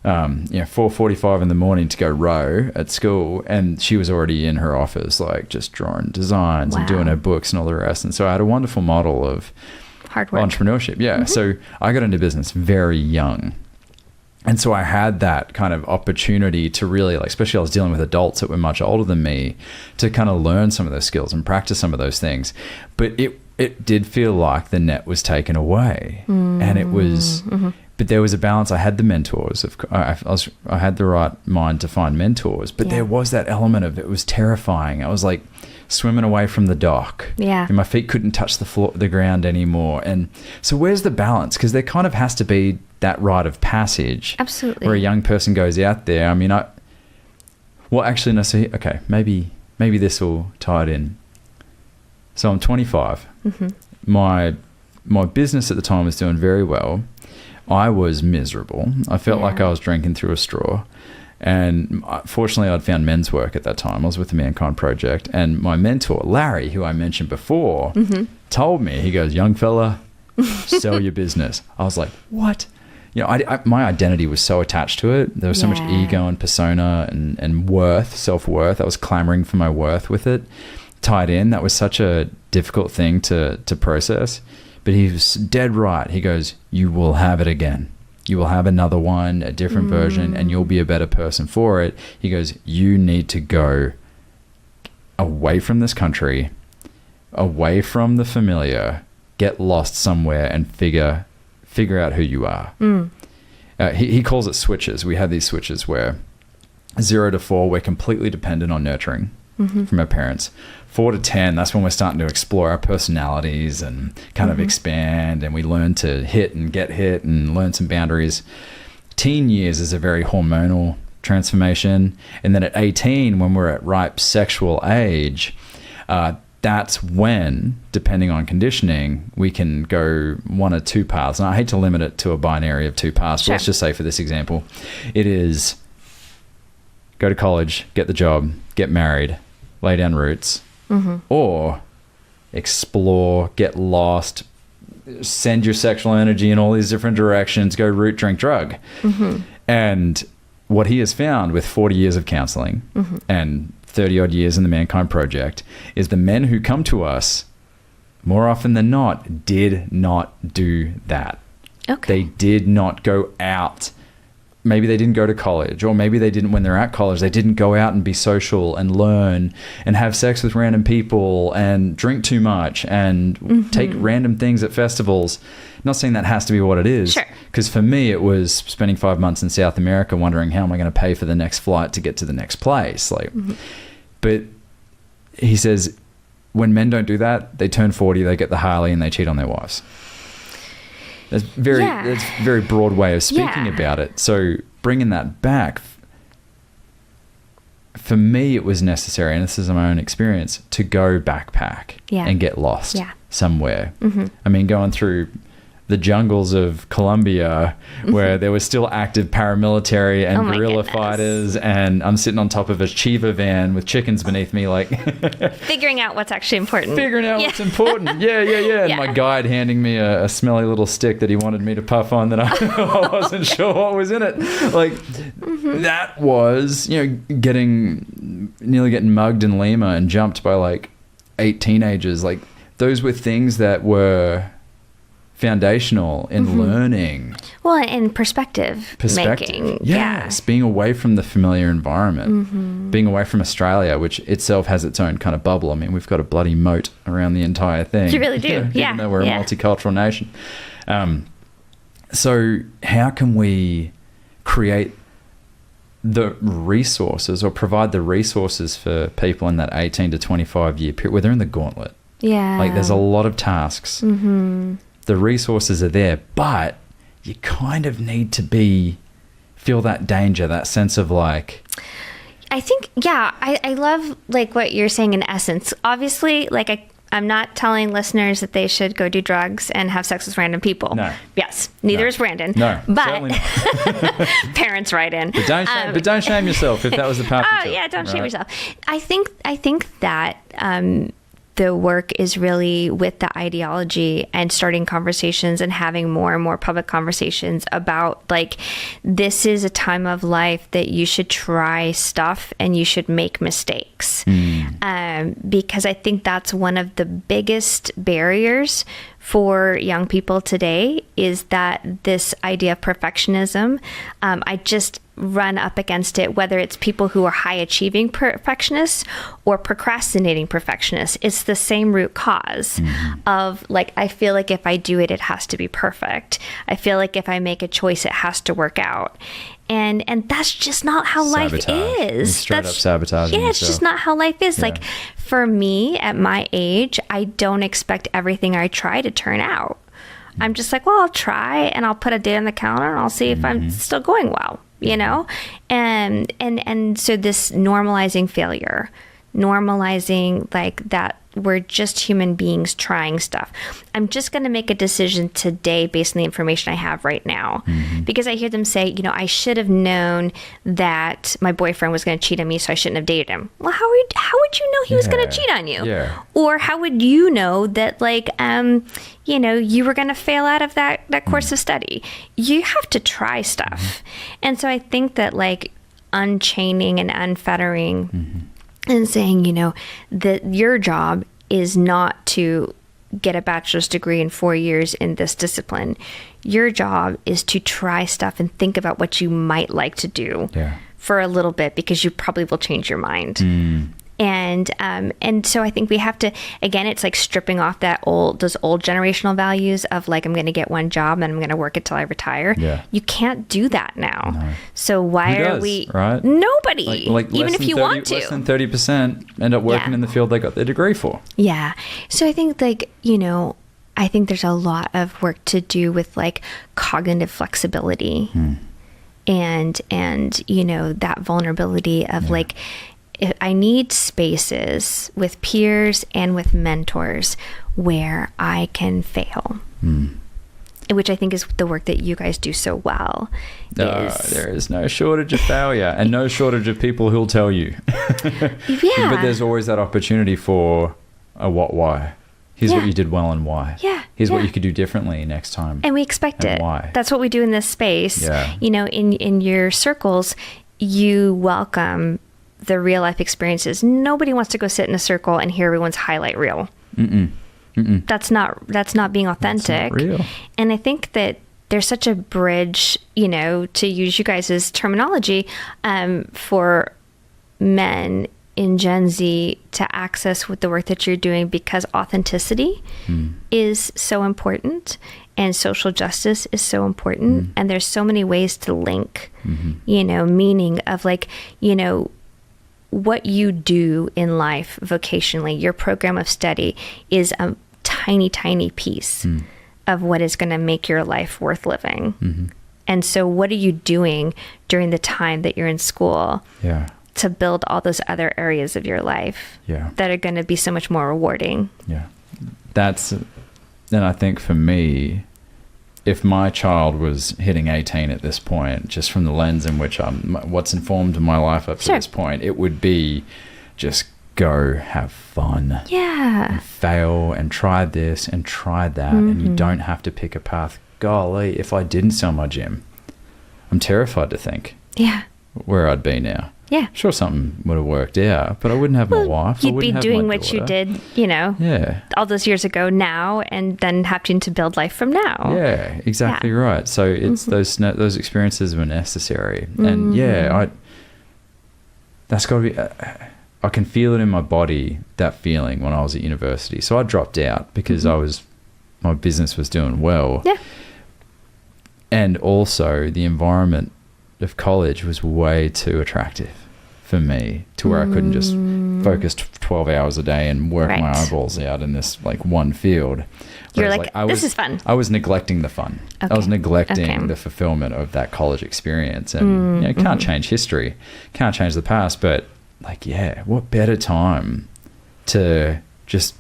4:45 in the morning to go row at school. And she was already in her office, like just drawing designs and doing her books and all the rest. And so I had a wonderful model of hard work, entrepreneurship. Yeah. So I got into business very young. And so I had that kind of opportunity to really, like, especially I was dealing with adults that were much older than me, to kind of learn some of those skills and practice some of those things. But it did feel like the net was taken away. And it was, but there was a balance. I had the mentors. I had the right mind to find mentors, but there was that element of it was terrifying. I was like swimming away from the dock. Yeah. And my feet couldn't touch the ground anymore. And so where's the balance? Because there kind of has to be that rite of passage. Absolutely. Where a young person goes out there. I mean, maybe this will tie it in. So I'm 25. My business at the time was doing very well. I was miserable. I felt like I was drinking through a straw. And fortunately, I'd found men's work at that time. I was with the Mankind Project. And my mentor, Larry, who I mentioned before, told me, he goes, young fella, sell your business. I was like, what? My identity was so attached to it. There was so much ego and persona and worth, self-worth. I was clamoring for my worth with it tied in. That was such a difficult thing to process. But he was dead right. He goes, you will have it again. You will have another one, a different version, and you'll be a better person for it. He goes, you need to go away from this country, away from the familiar, get lost somewhere and figure out who you are. He calls it switches. We have these switches where 0 to 4, we're completely dependent on nurturing from our parents. 4 to 10, that's when we're starting to explore our personalities and kind of expand, and we learn to hit and get hit and learn some boundaries. Teen years is a very hormonal transformation. And then at 18, when we're at ripe sexual age, that's when, depending on conditioning, we can go one or two paths. And I hate to limit it to a binary of two paths, but let's just say for this example, it is go to college, get the job, get married, lay down roots, or explore, get lost, send your sexual energy in all these different directions, go root, drink, drug. And what he has found with 40 years of counseling and 30 odd years in the Mankind Project is the men who come to us more often than not did not do that. They did not go out. Maybe they didn't go to college, or maybe they didn't, when they're at college, they didn't go out and be social and learn and have sex with random people and drink too much and take random things at festivals. Not saying that has to be what it is. Because for me, it was spending 5 months in South America wondering how am I going to pay for the next flight to get to the next place. But he says when men don't do that, they turn 40, they get the Harley and they cheat on their wives. That's a very broad way of speaking about it. So bringing that back, for me, it was necessary, and this is my own experience, to go backpack and get lost somewhere. I mean, going through the jungles of Colombia where there was still active paramilitary and guerrilla fighters, and I'm sitting on top of a Chiva van with chickens beneath me, like figuring out what's actually important. What's important. And my guide handing me a smelly little stick that he wanted me to puff on that I wasn't sure what was in it. Like that was, nearly getting mugged in Lima and jumped by like 8 teenagers. Like those were things that were foundational in learning. Well, and perspective making. Yes, being away from the familiar environment, being away from Australia, which itself has its own kind of bubble. I mean, we've got a bloody moat around the entire thing. You really do, even though we're a multicultural nation. So how can we create the resources or provide the resources for people in that 18 to 25 year period where they're in the gauntlet? Like there's a lot of tasks. The resources are there, but you kind of need to feel that danger, that sense of like... I think, I love like what you're saying in essence. Obviously, like I'm not telling listeners that they should go do drugs and have sex with random people. No. Yes. Neither is Brandon. No. But parents write in. But don't shame yourself if that was the path you took. Don't shame yourself. I think that the work is really with the ideology and starting conversations and having more and more public conversations about like, this is a time of life that you should try stuff and you should make mistakes. Because I think that's one of the biggest barriers for young people today is that this idea of perfectionism. I just run up against it, whether it's people who are high achieving perfectionists or procrastinating perfectionists. It's the same root cause of like, I feel like if I do it, it has to be perfect. I feel like if I make a choice, it has to work out. And that's just not how life is. Straight up sabotaging it's just not how life is. Like for me at my age, I don't expect everything I try to turn out. I'm just like, well, I'll try and I'll put a date on the calendar and I'll see if I'm still going well, and so this normalizing failure, normalizing like that we're just human beings trying stuff. I'm just going to make a decision today based on the information I have right now. Because I hear them say, I should have known that my boyfriend was going to cheat on me, so I shouldn't have dated him. Well, how would you know he was going to cheat on you? Or how would you know that like, you were going to fail out of that course of study? You have to try stuff. And so I think that like unchaining and unfettering and saying, that your job is not to get a bachelor's degree in 4 years in this discipline. Your job is to try stuff and think about what you might like to do for a little bit, because you probably will change your mind. And so I think we have to, again, it's like stripping off those old generational values of like, I'm going to get one job and I'm going to work it till I retire. You can't do that now. No. So why are we, right? Nobody, like even if you want to. Less than 30% end up working in the field they got their degree for. Yeah. So I think like, I think there's a lot of work to do with like cognitive flexibility and that vulnerability of like, I need spaces with peers and with mentors where I can fail, which I think is the work that you guys do so well. There is no shortage of failure and no shortage of people who'll tell you. But there's always that opportunity for a why. Here's what you did well and why. Here's what you could do differently next time. And we expect it. Why. That's what we do in this space. In your circles, you welcome the real life experiences. Nobody wants to go sit in a circle and hear everyone's highlight reel. That's not being authentic. That's not real. And I think that there's such a bridge, to use you guys' terminology, for men in Gen Z to access with the work that you're doing, because authenticity is so important and social justice is so important. And there's so many ways to link, meaning of like, what you do in life vocationally. Your program of study is a tiny, tiny piece of what is going to make your life worth living. And so what are you doing during the time that you're in school to build all those other areas of your life that are going to be so much more rewarding? Then I think for me, if my child was hitting 18 at this point, just from the lens in which what's informed my life up to this point, it would be just go have fun. And fail and try this and try that. And you don't have to pick a path. Golly, if I didn't sell my gym, I'm terrified to think where I'd be now. Sure, something would have worked out, but I wouldn't have my wife. You'd be doing what you did, all those years ago now, and then having to build life from now. Exactly right. So it's those experiences were necessary, and that's got to be. I can feel it in my body, that feeling when I was at university. So I dropped out because my business was doing well, and also the environment of college was way too attractive for me to where I couldn't just focus 12 hours a day and work my eyeballs out in this like one field. You're like, this is fun. I was neglecting the fun. I was neglecting the fulfillment of that college experience. And can't change history, can't change the past, but like, what better time to just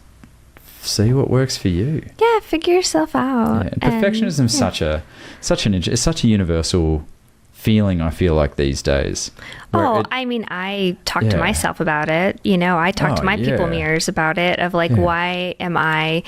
see what works for you. Figure yourself out. Perfectionism is such a universal feeling, I feel like, these days. I talk to myself about it. I talk to my people mirrors about it of like, why am I,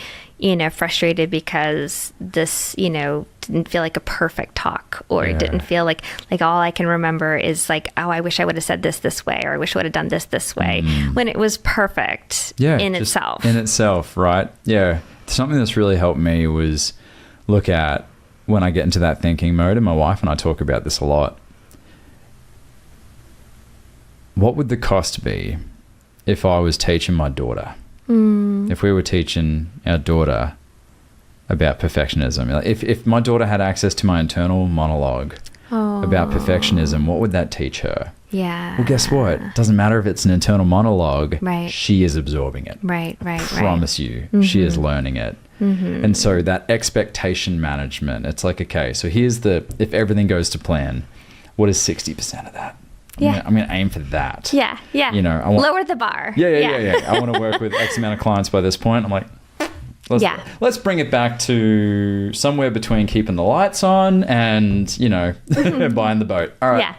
frustrated because this, didn't feel like a perfect talk, or it didn't feel like all I can remember is like, oh, I wish I would have said this way, or I wish I would have done this way, when it was perfect in itself. In itself, right? Yeah. Something that's really helped me was look at when I get into that thinking mode, and my wife and I talk about this a lot. What would the cost be if I was teaching my daughter? If we were teaching our daughter about perfectionism, if my daughter had access to my internal monologue about perfectionism, what would that teach her? Well, guess what? It doesn't matter if it's an internal monologue. She is absorbing it. Promise you, she is learning it. And so that expectation management, it's like, okay, so here's if everything goes to plan, what is 60% of that? I'm going to aim for that. Lower the bar. I want to work with X amount of clients by this point. I'm like, let's bring it back to somewhere between keeping the lights on and, buying the boat. All right.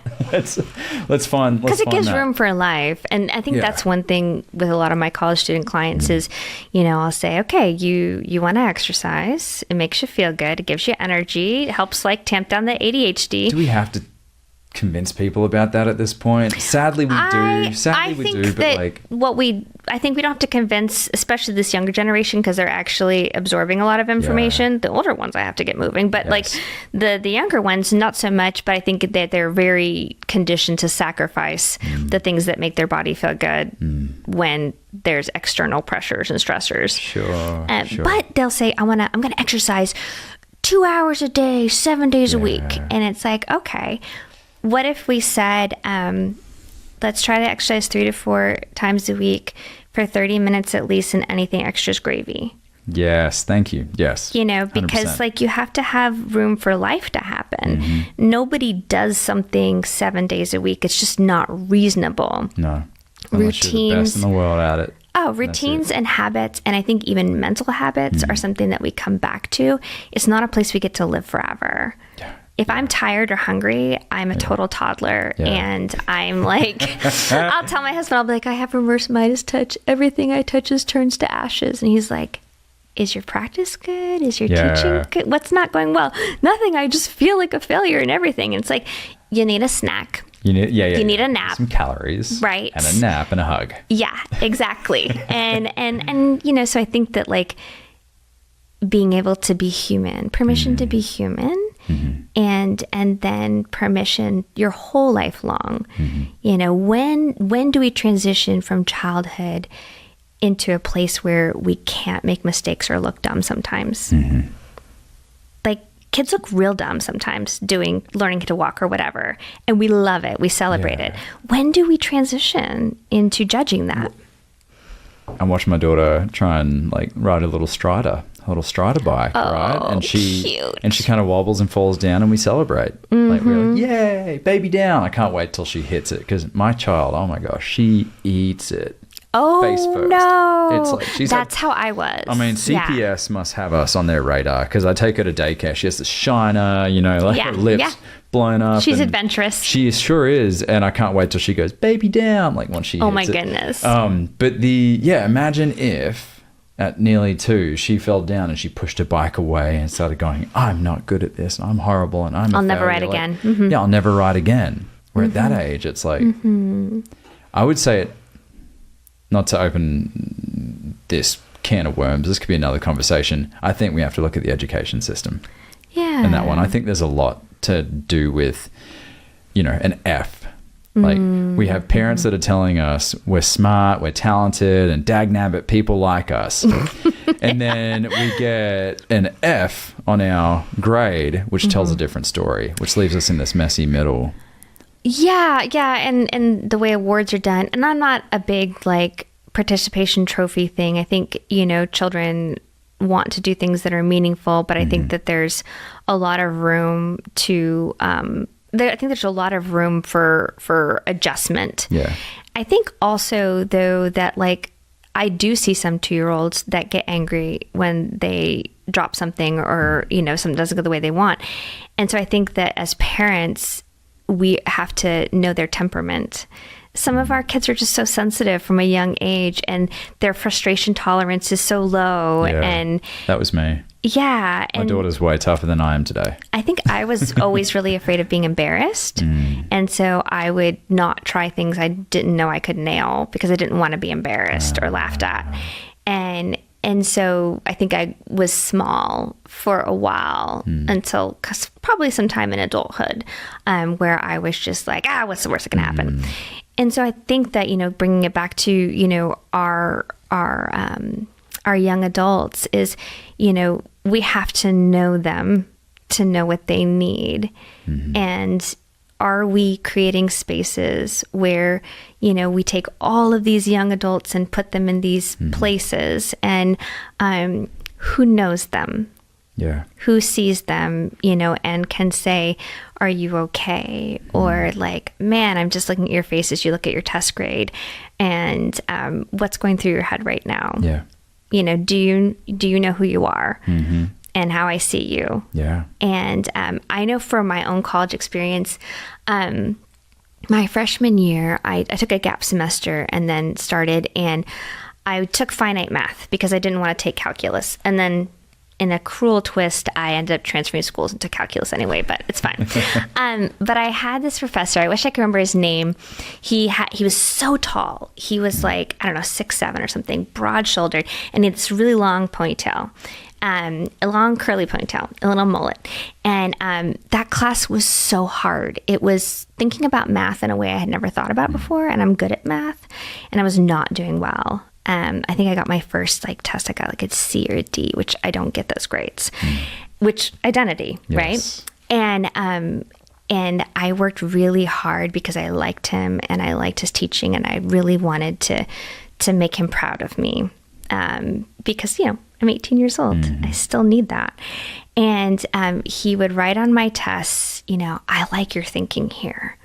Let's find because it gives room for life. And I think that's one thing with a lot of my college student clients is, I'll say, okay, you want to exercise. It makes you feel good. It gives you energy. It helps like tamp down the ADHD. Do we have to convince people about that at this point? Sadly, we do. I think that what we I think we don't have to convince, especially this younger generation, because they're actually absorbing a lot of information. The older ones, I have to get moving, but like the younger ones, not so much. But I think that they're very conditioned to sacrifice the things that make their body feel good when there's external pressures and stressors. Sure. But they'll say, I'm going to exercise 2 hours a day, 7 days a week. And it's like, okay, what if we said, let's try to exercise 3 to 4 times a week for 30 minutes at least, and anything extra is gravy. Yes, thank you. Yes. You know, because 100%. like you have to have room for life to happen. Nobody does something 7 days a week. It's just not reasonable. No. Unless you're the best in the world at it. Oh, routines and habits, and I think even mental habits are something that we come back to. It's not a place we get to live forever. Yeah. If I'm tired or hungry, I'm a total toddler. And I'm like, I'll tell my husband, I'll be like, I have reverse Midas touch. Everything I touch turns to ashes. And he's like, is your practice good? Is your teaching good? What's not going well? Nothing. I just feel like a failure in everything. And it's like, you need a snack. You need, you need a nap. Some calories. Right. And a nap and a hug. Yeah, exactly. and you know, so I think that like being able to be human, permission to be human, and then permission your whole life long. You know, when do we transition from childhood into a place where we can't make mistakes or look dumb sometimes? Like kids look real dumb sometimes learning to walk or whatever, and we love it. We celebrate it. When do we transition into judging that? I watched my daughter try and like ride a little strider bike, right? And she kind of wobbles and falls down, and we celebrate. Like we're like, yay, baby down. I can't wait till she hits it, because my child, oh my gosh, she eats it. Oh, face first. No. It's like, that's how I was. I mean, CPS must have us on their radar, because I take her to daycare. She has this shiner, you know, like her lips blown up. She's adventurous. She sure is. And I can't wait till she goes, baby down, like when she hits Oh my it. goodness. But imagine if at nearly 2, she fell down and she pushed her bike away and started going, I'm not good at this, and I'm horrible, and I'll never ride again. Yeah, I'll never ride again. Where at that age, it's like, I would say it, not to open this can of worms, this could be another conversation. I think we have to look at the education system. Yeah. And that one, I think there's a lot to do with, you know, an F. Like we have parents that are telling us we're smart, we're talented, and dagnabbit, people like us. And then we get an F on our grade, which tells a different story, which leaves us in this messy middle. Yeah, and the way awards are done, and I'm not a big like participation trophy thing. I think, you know, children want to do things that are meaningful, but I think that there's a lot of room to I think there's a lot of room for adjustment. Yeah. I think also though that like I do see some 2-year-olds that get angry when they drop something, or you know, something doesn't go the way they want. And so I think that as parents, we have to know their temperament. Some of our kids are just so sensitive from a young age, and their frustration tolerance is so low. Yeah, and that was me. Yeah. My daughter's way tougher than I am today. I think I was always really afraid of being embarrassed. And so I would not try things I didn't know I could nail, because I didn't want to be embarrassed or laughed at. And so I think I was small for a while until probably sometime in adulthood, where I was just like, what's the worst that can happen? And so I think that, you know, bringing it back to, you know, our young adults is, you know, we have to know them to know what they need. And are we creating spaces where, you know, we take all of these young adults and put them in these places, and who knows them? Yeah. Who sees them, you know, and can say, are you okay? Or like, man, I'm just looking at your face as you look at your test grade, and what's going through your head right now? Yeah. You know, do you know who you are? And how I see you. Yeah. And I know from my own college experience, my freshman year, I took a gap semester and then started, and I took finite math because I didn't want to take calculus. And then in a cruel twist, I ended up transferring schools into calculus anyway, but it's fine. But I had this professor, I wish I could remember his name. He was so tall. He was like, I don't know, 6'7" or something, broad shouldered, and he had this really long ponytail. A long curly ponytail, a little mullet. And that class was so hard. It was thinking about math in a way I had never thought about before, and I'm good at math, and I was not doing well. I think I got my first test, I got like a C or a D, which I don't get those grades, which identity, Yes. right? And I worked really hard because I liked him and I liked his teaching, and I really wanted to make him proud of me. Because, I'm 18 years old. I still need that. And he would write on my tests, I like your thinking here.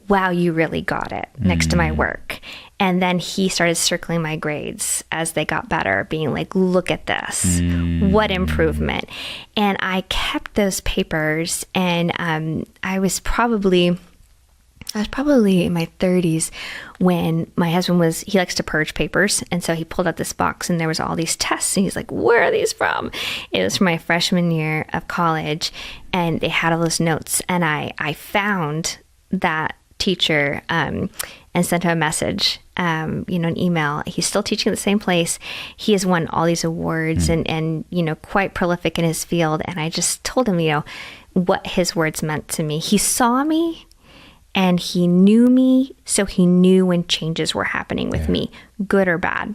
Wow, you really got it, next to my work. And then he started circling my grades as they got better, being like, look at this, what improvement. And I kept those papers, and I was probably in my 30s when my husband he likes to purge papers. And so he pulled out this box, and there was all these tests, and he's like, where are these from? It was from my freshman year of college, and they had all those notes. And I found that teacher and sent him a message, an email. He's still teaching at the same place. He has won all these awards and quite prolific in his field. And I just told him, what his words meant to me. He saw me, and he knew me, so he knew when changes were happening with me, good or bad.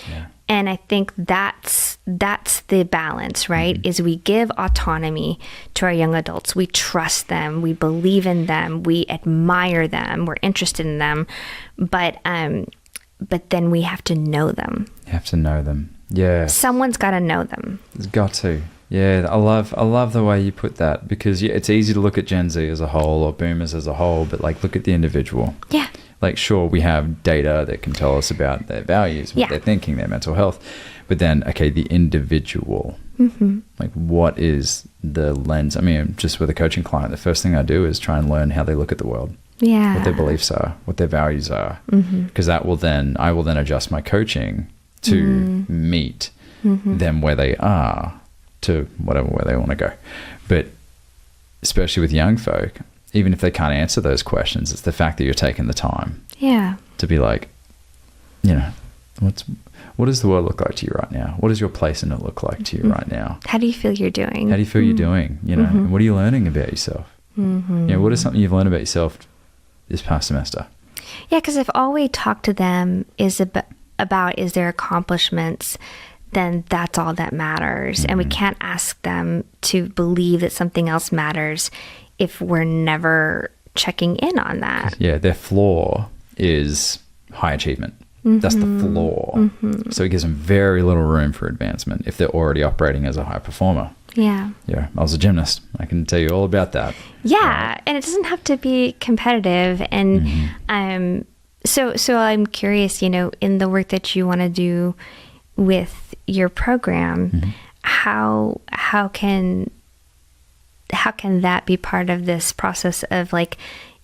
Yeah. And I think that's the balance, right? Is we give autonomy to our young adults. We trust them. We believe in them. We admire them. We're interested in them. But then we have to know them. You have to know them. Yeah. Someone's got to know them. It's got to. Yeah, I love the way you put that, because it's easy to look at Gen Z as a whole or boomers as a whole, but look at the individual. Yeah. Sure, we have data that can tell us about their values, what they're thinking, their mental health, but then, okay, the individual, what is the lens? I mean, just with a coaching client, the first thing I do is try and learn how they look at the world. Yeah. What their beliefs are, what their values are, because I will then adjust my coaching to meet them where they are, to where they want to go. But especially with young folk, even if they can't answer those questions, it's the fact that you're taking the time to be like, what does the world look like to you right now? What does your place in it look like to you right now? How do you feel you're doing? How do you feel you're doing? And what are you learning about yourself? What is something you've learned about yourself this past semester? Yeah, because if all we talk to them is about is their accomplishments, then that's all that matters. And we can't ask them to believe that something else matters if we're never checking in on that. Yeah, their flaw is high achievement. That's the flaw. So it gives them very little room for advancement if they're already operating as a high performer. Yeah. Yeah, I was a gymnast. I can tell you all about that. Yeah, and it doesn't have to be competitive. And so I'm curious, in the work that you want to do with your program, how can that be part of this process of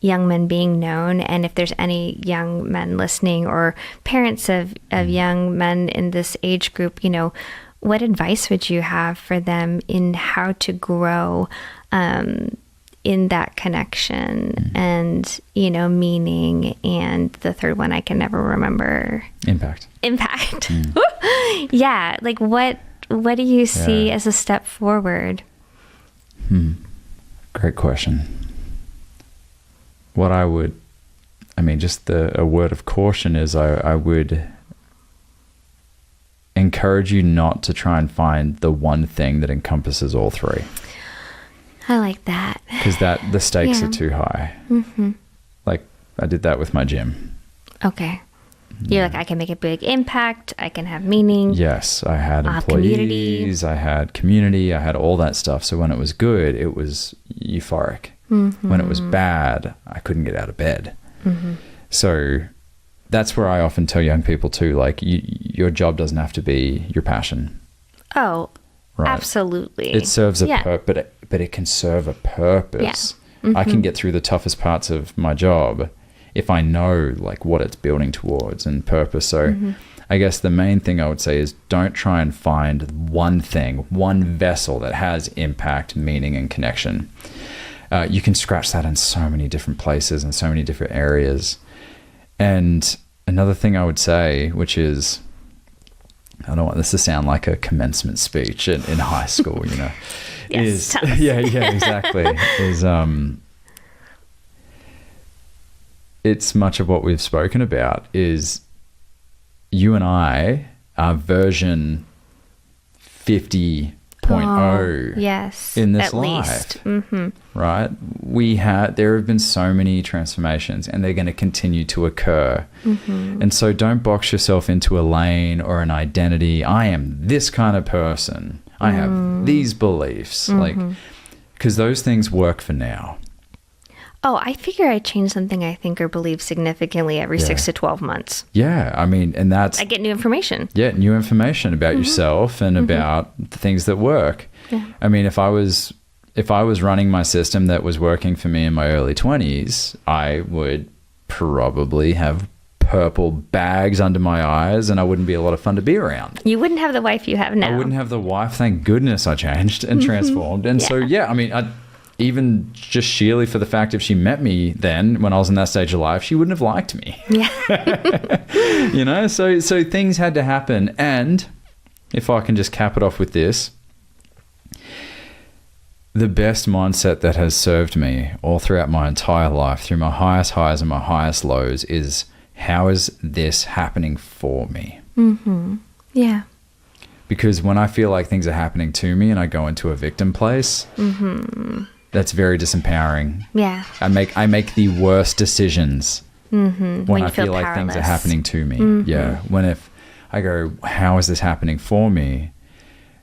young men being known? And if there's any young men listening or parents of young men in this age group, what advice would you have for them in how to grow in that connection and, meaning, and the third one I can never remember. Impact. Yeah. What do you see as a step forward? Great question. What a word of caution is I would encourage you not to try and find the one thing that encompasses all three. I like that. Because the stakes are too high. I did that with my gym. Okay. You're I can make a big impact. I can have meaning. Yes. I had employees. I had community. I had all that stuff. So when it was good, it was euphoric. When it was bad, I couldn't get out of bed. So that's where I often tell young people too, your job doesn't have to be your passion. Oh, right. Absolutely. It serves a purpose, but it can serve a purpose. I can get through the toughest parts of my job if I know what it's building towards and purpose. So I guess the main thing I would say is don't try and find one thing, one vessel that has impact, meaning, and connection. You can scratch that in so many different places and so many different areas. And another thing I would say, which is, I don't want this to sound like a commencement speech in high school, you know, yes, is, yeah, exactly. Is, it's much of what we've spoken about is you and I are version 50.0 yes, in this at life, least. Mm-hmm. right? There have been so many transformations and they're going to continue to occur. Mm-hmm. And so don't box yourself into a lane or an identity. I am this kind of person. I have these beliefs, because those things work for now. Oh, I figure I change something I think or believe significantly every 6 to 12 months. Yeah, I mean, and that's... I get new information. Yeah, new information about yourself and about the things that work. Yeah. I mean, if I was running my system that was working for me in my early 20s, I would probably have purple bags under my eyes and I wouldn't be a lot of fun to be around. You wouldn't have the wife you have now. I wouldn't have the wife. Thank goodness I changed and transformed. And so, I mean, even just sheerly for the fact if she met me then when I was in that stage of life, she wouldn't have liked me. Yeah. You know, so things had to happen. And if I can just cap it off with this, the best mindset that has served me all throughout my entire life, through my highest highs and my highest lows, is how is this happening for me? Mm-hmm. Yeah. Because when I feel like things are happening to me and I go into a victim place, that's very disempowering. Yeah. I make the worst decisions when I feel like powerless. things are happening to me. Yeah. When if I go, how is this happening for me?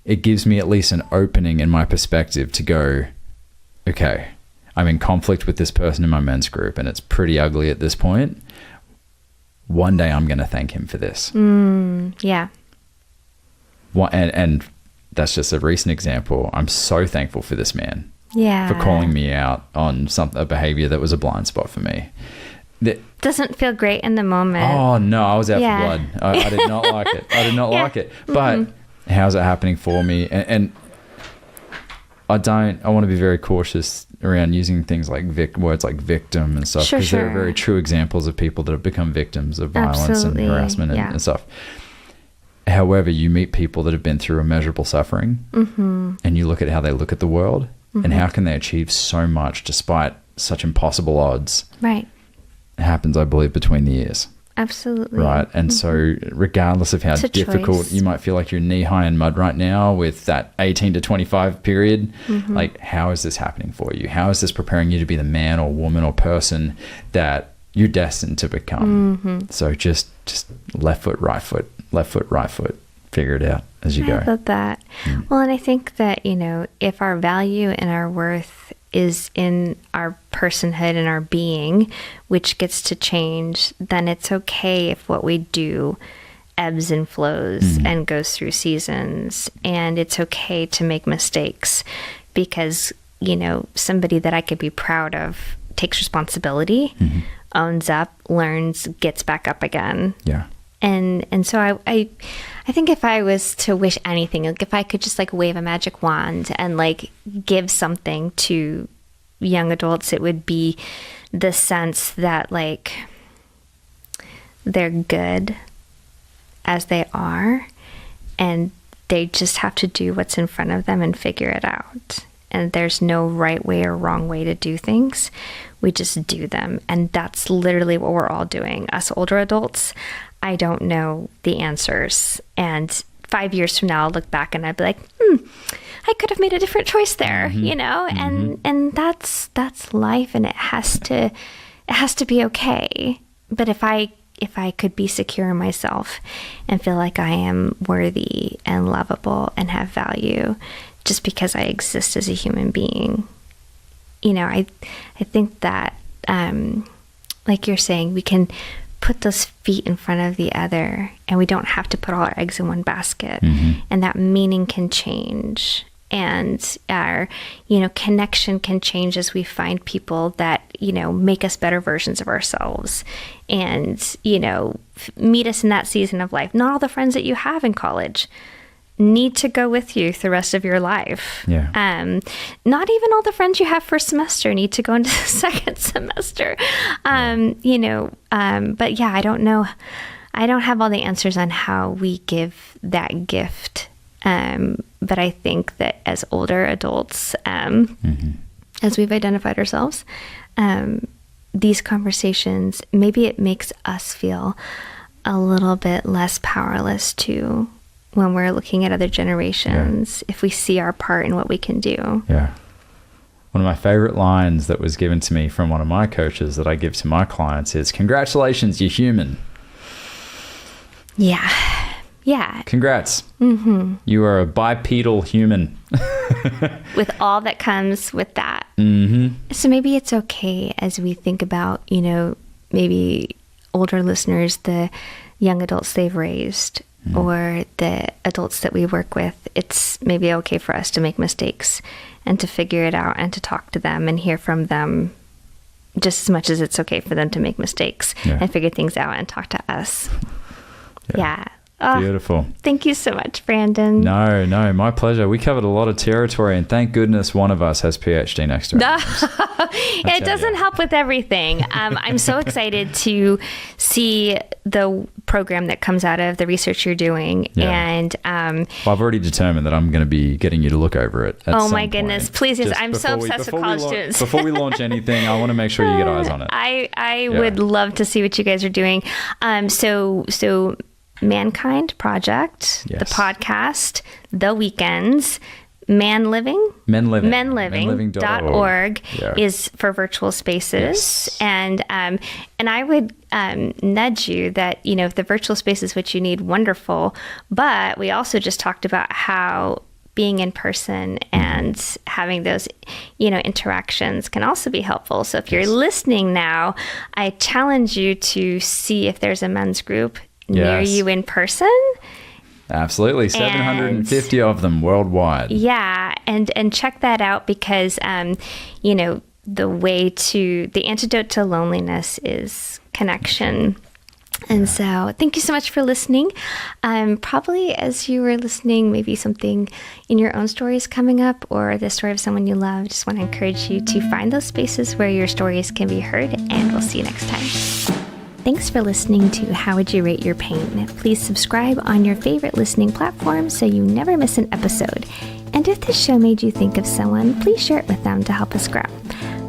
It gives me at least an opening in my perspective to go, okay, I'm in conflict with this person in my men's group and it's pretty ugly at this point. One day I'm going to thank him for this. Yeah. And that's just a recent example. I'm so thankful for this man. Yeah. For calling me out on a behavior that was a blind spot for me. Doesn't feel great in the moment. Oh no, I was out for blood. I did not like it. I did not like it. But how's it happening for me? And I want to be very cautious around using things like words like victim and stuff, because there are very true examples of people that have become victims of violence and harassment and stuff. However, you meet people that have been through immeasurable suffering and you look at how they look at the world and how can they achieve so much despite such impossible odds. Right. It happens, I believe, between the ears. Absolutely. Right. And so regardless of how difficult you might feel like you're knee high in mud right now with that 18 to 25 period, like how is this happening for you? How is this preparing you to be the man or woman or person that you're destined to become? So just left foot, right foot, figure it out as you go. I love that. Well, and I think that, you know, if our value and our worth is in our personhood and our being, which gets to change, then it's okay if what we do ebbs and flows and goes through seasons. And it's okay to make mistakes because, you know, somebody that I could be proud of takes responsibility, owns up, learns, gets back up again. Yeah. And so I think if I was to wish anything, like if I could just like wave a magic wand and like give something to young adults, it would be the sense that like they're good as they are and they just have to do what's in front of them and figure it out. And there's no right way or wrong way to do things. We just do them. And that's literally what we're all doing. Us older adults, I don't know the answers. And 5 years from now, I'll look back and I'd be like, I could have made a different choice there, you know? And that's life, and it has to be okay. But if I could be secure in myself and feel like I am worthy and lovable and have value just because I exist as a human being, you know, I think that, like you're saying, we can put those feet in front of the other and we don't have to put all our eggs in one basket, and that meaning can change. and our, connection can change as we find people that, make us better versions of ourselves and, meet us in that season of life. Not all the friends that you have in college need to go with you the rest of your life. Yeah. Not even all the friends you have first semester need to go into the second semester. But yeah, I don't know. I don't have all the answers on how we give that gift. But I think that as older adults, as we've identified ourselves, these conversations, maybe it makes us feel a little bit less powerless too when we're looking at other generations, if we see our part in what we can do. Yeah. One of my favorite lines that was given to me from one of my coaches that I give to my clients is, "Congratulations, you're human." Yeah. Yeah. Congrats. Mm-hmm. You are a bipedal human. With all that comes with that. Mm-hmm. So maybe it's okay as we think about, maybe older listeners, the young adults they've raised, or the adults that we work with, it's maybe okay for us to make mistakes and to figure it out and to talk to them and hear from them just as much as it's okay for them to make mistakes and figure things out and talk to us. Yeah. Oh, beautiful. Thank you so much, Brandon. No, my pleasure. We covered a lot of territory, and thank goodness one of us has PhD next to us. It doesn't help with everything. I'm so excited to see the program that comes out of the research you're doing. Yeah. And I've already determined that I'm going to be getting you to look over it at oh some my goodness, point. Please. I'm so obsessed with college students. Before we launch anything, I want to make sure you get eyes on it. I would love to see what you guys are doing. So Mankind Project, the podcast, the weekends, menliving.org is for virtual spaces. Yes. And I would nudge you that, if the virtual space is what you need, wonderful. But we also just talked about how being in person and having those, interactions can also be helpful. So if you're listening now, I challenge you to see if there's a men's group near you in person. Absolutely. 750 of them worldwide. Yeah. And check that out because, the antidote to loneliness is connection. And so thank you so much for listening. Probably as you were listening, maybe something in your own story is coming up or the story of someone you love. Just want to encourage you to find those spaces where your stories can be heard, and we'll see you next time. Thanks for listening to How Would You Rate Your Pain? Please subscribe on your favorite listening platform so you never miss an episode. And if this show made you think of someone, please share it with them to help us grow.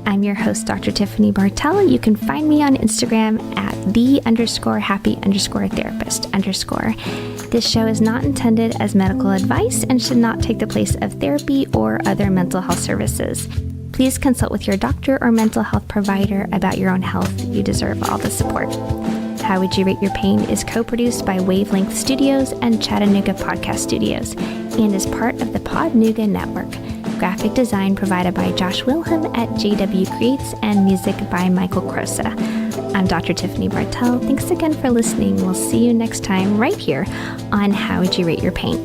I'm your host, Dr. Tiffany Bartell. You can find me on Instagram at the_happy_therapist_. This show is not intended as medical advice and should not take the place of therapy or other mental health services. Please consult with your doctor or mental health provider about your own health. You deserve all the support. How Would You Rate Your Pain is co-produced by Wavelength Studios and Chattanooga Podcast Studios and is part of the Podnooga Network. Graphic design provided by Josh Wilhelm at JW Creates and music by Michael Crosa. I'm Dr. Tiffany Bartell. Thanks again for listening. We'll see you next time right here on How Would You Rate Your Pain?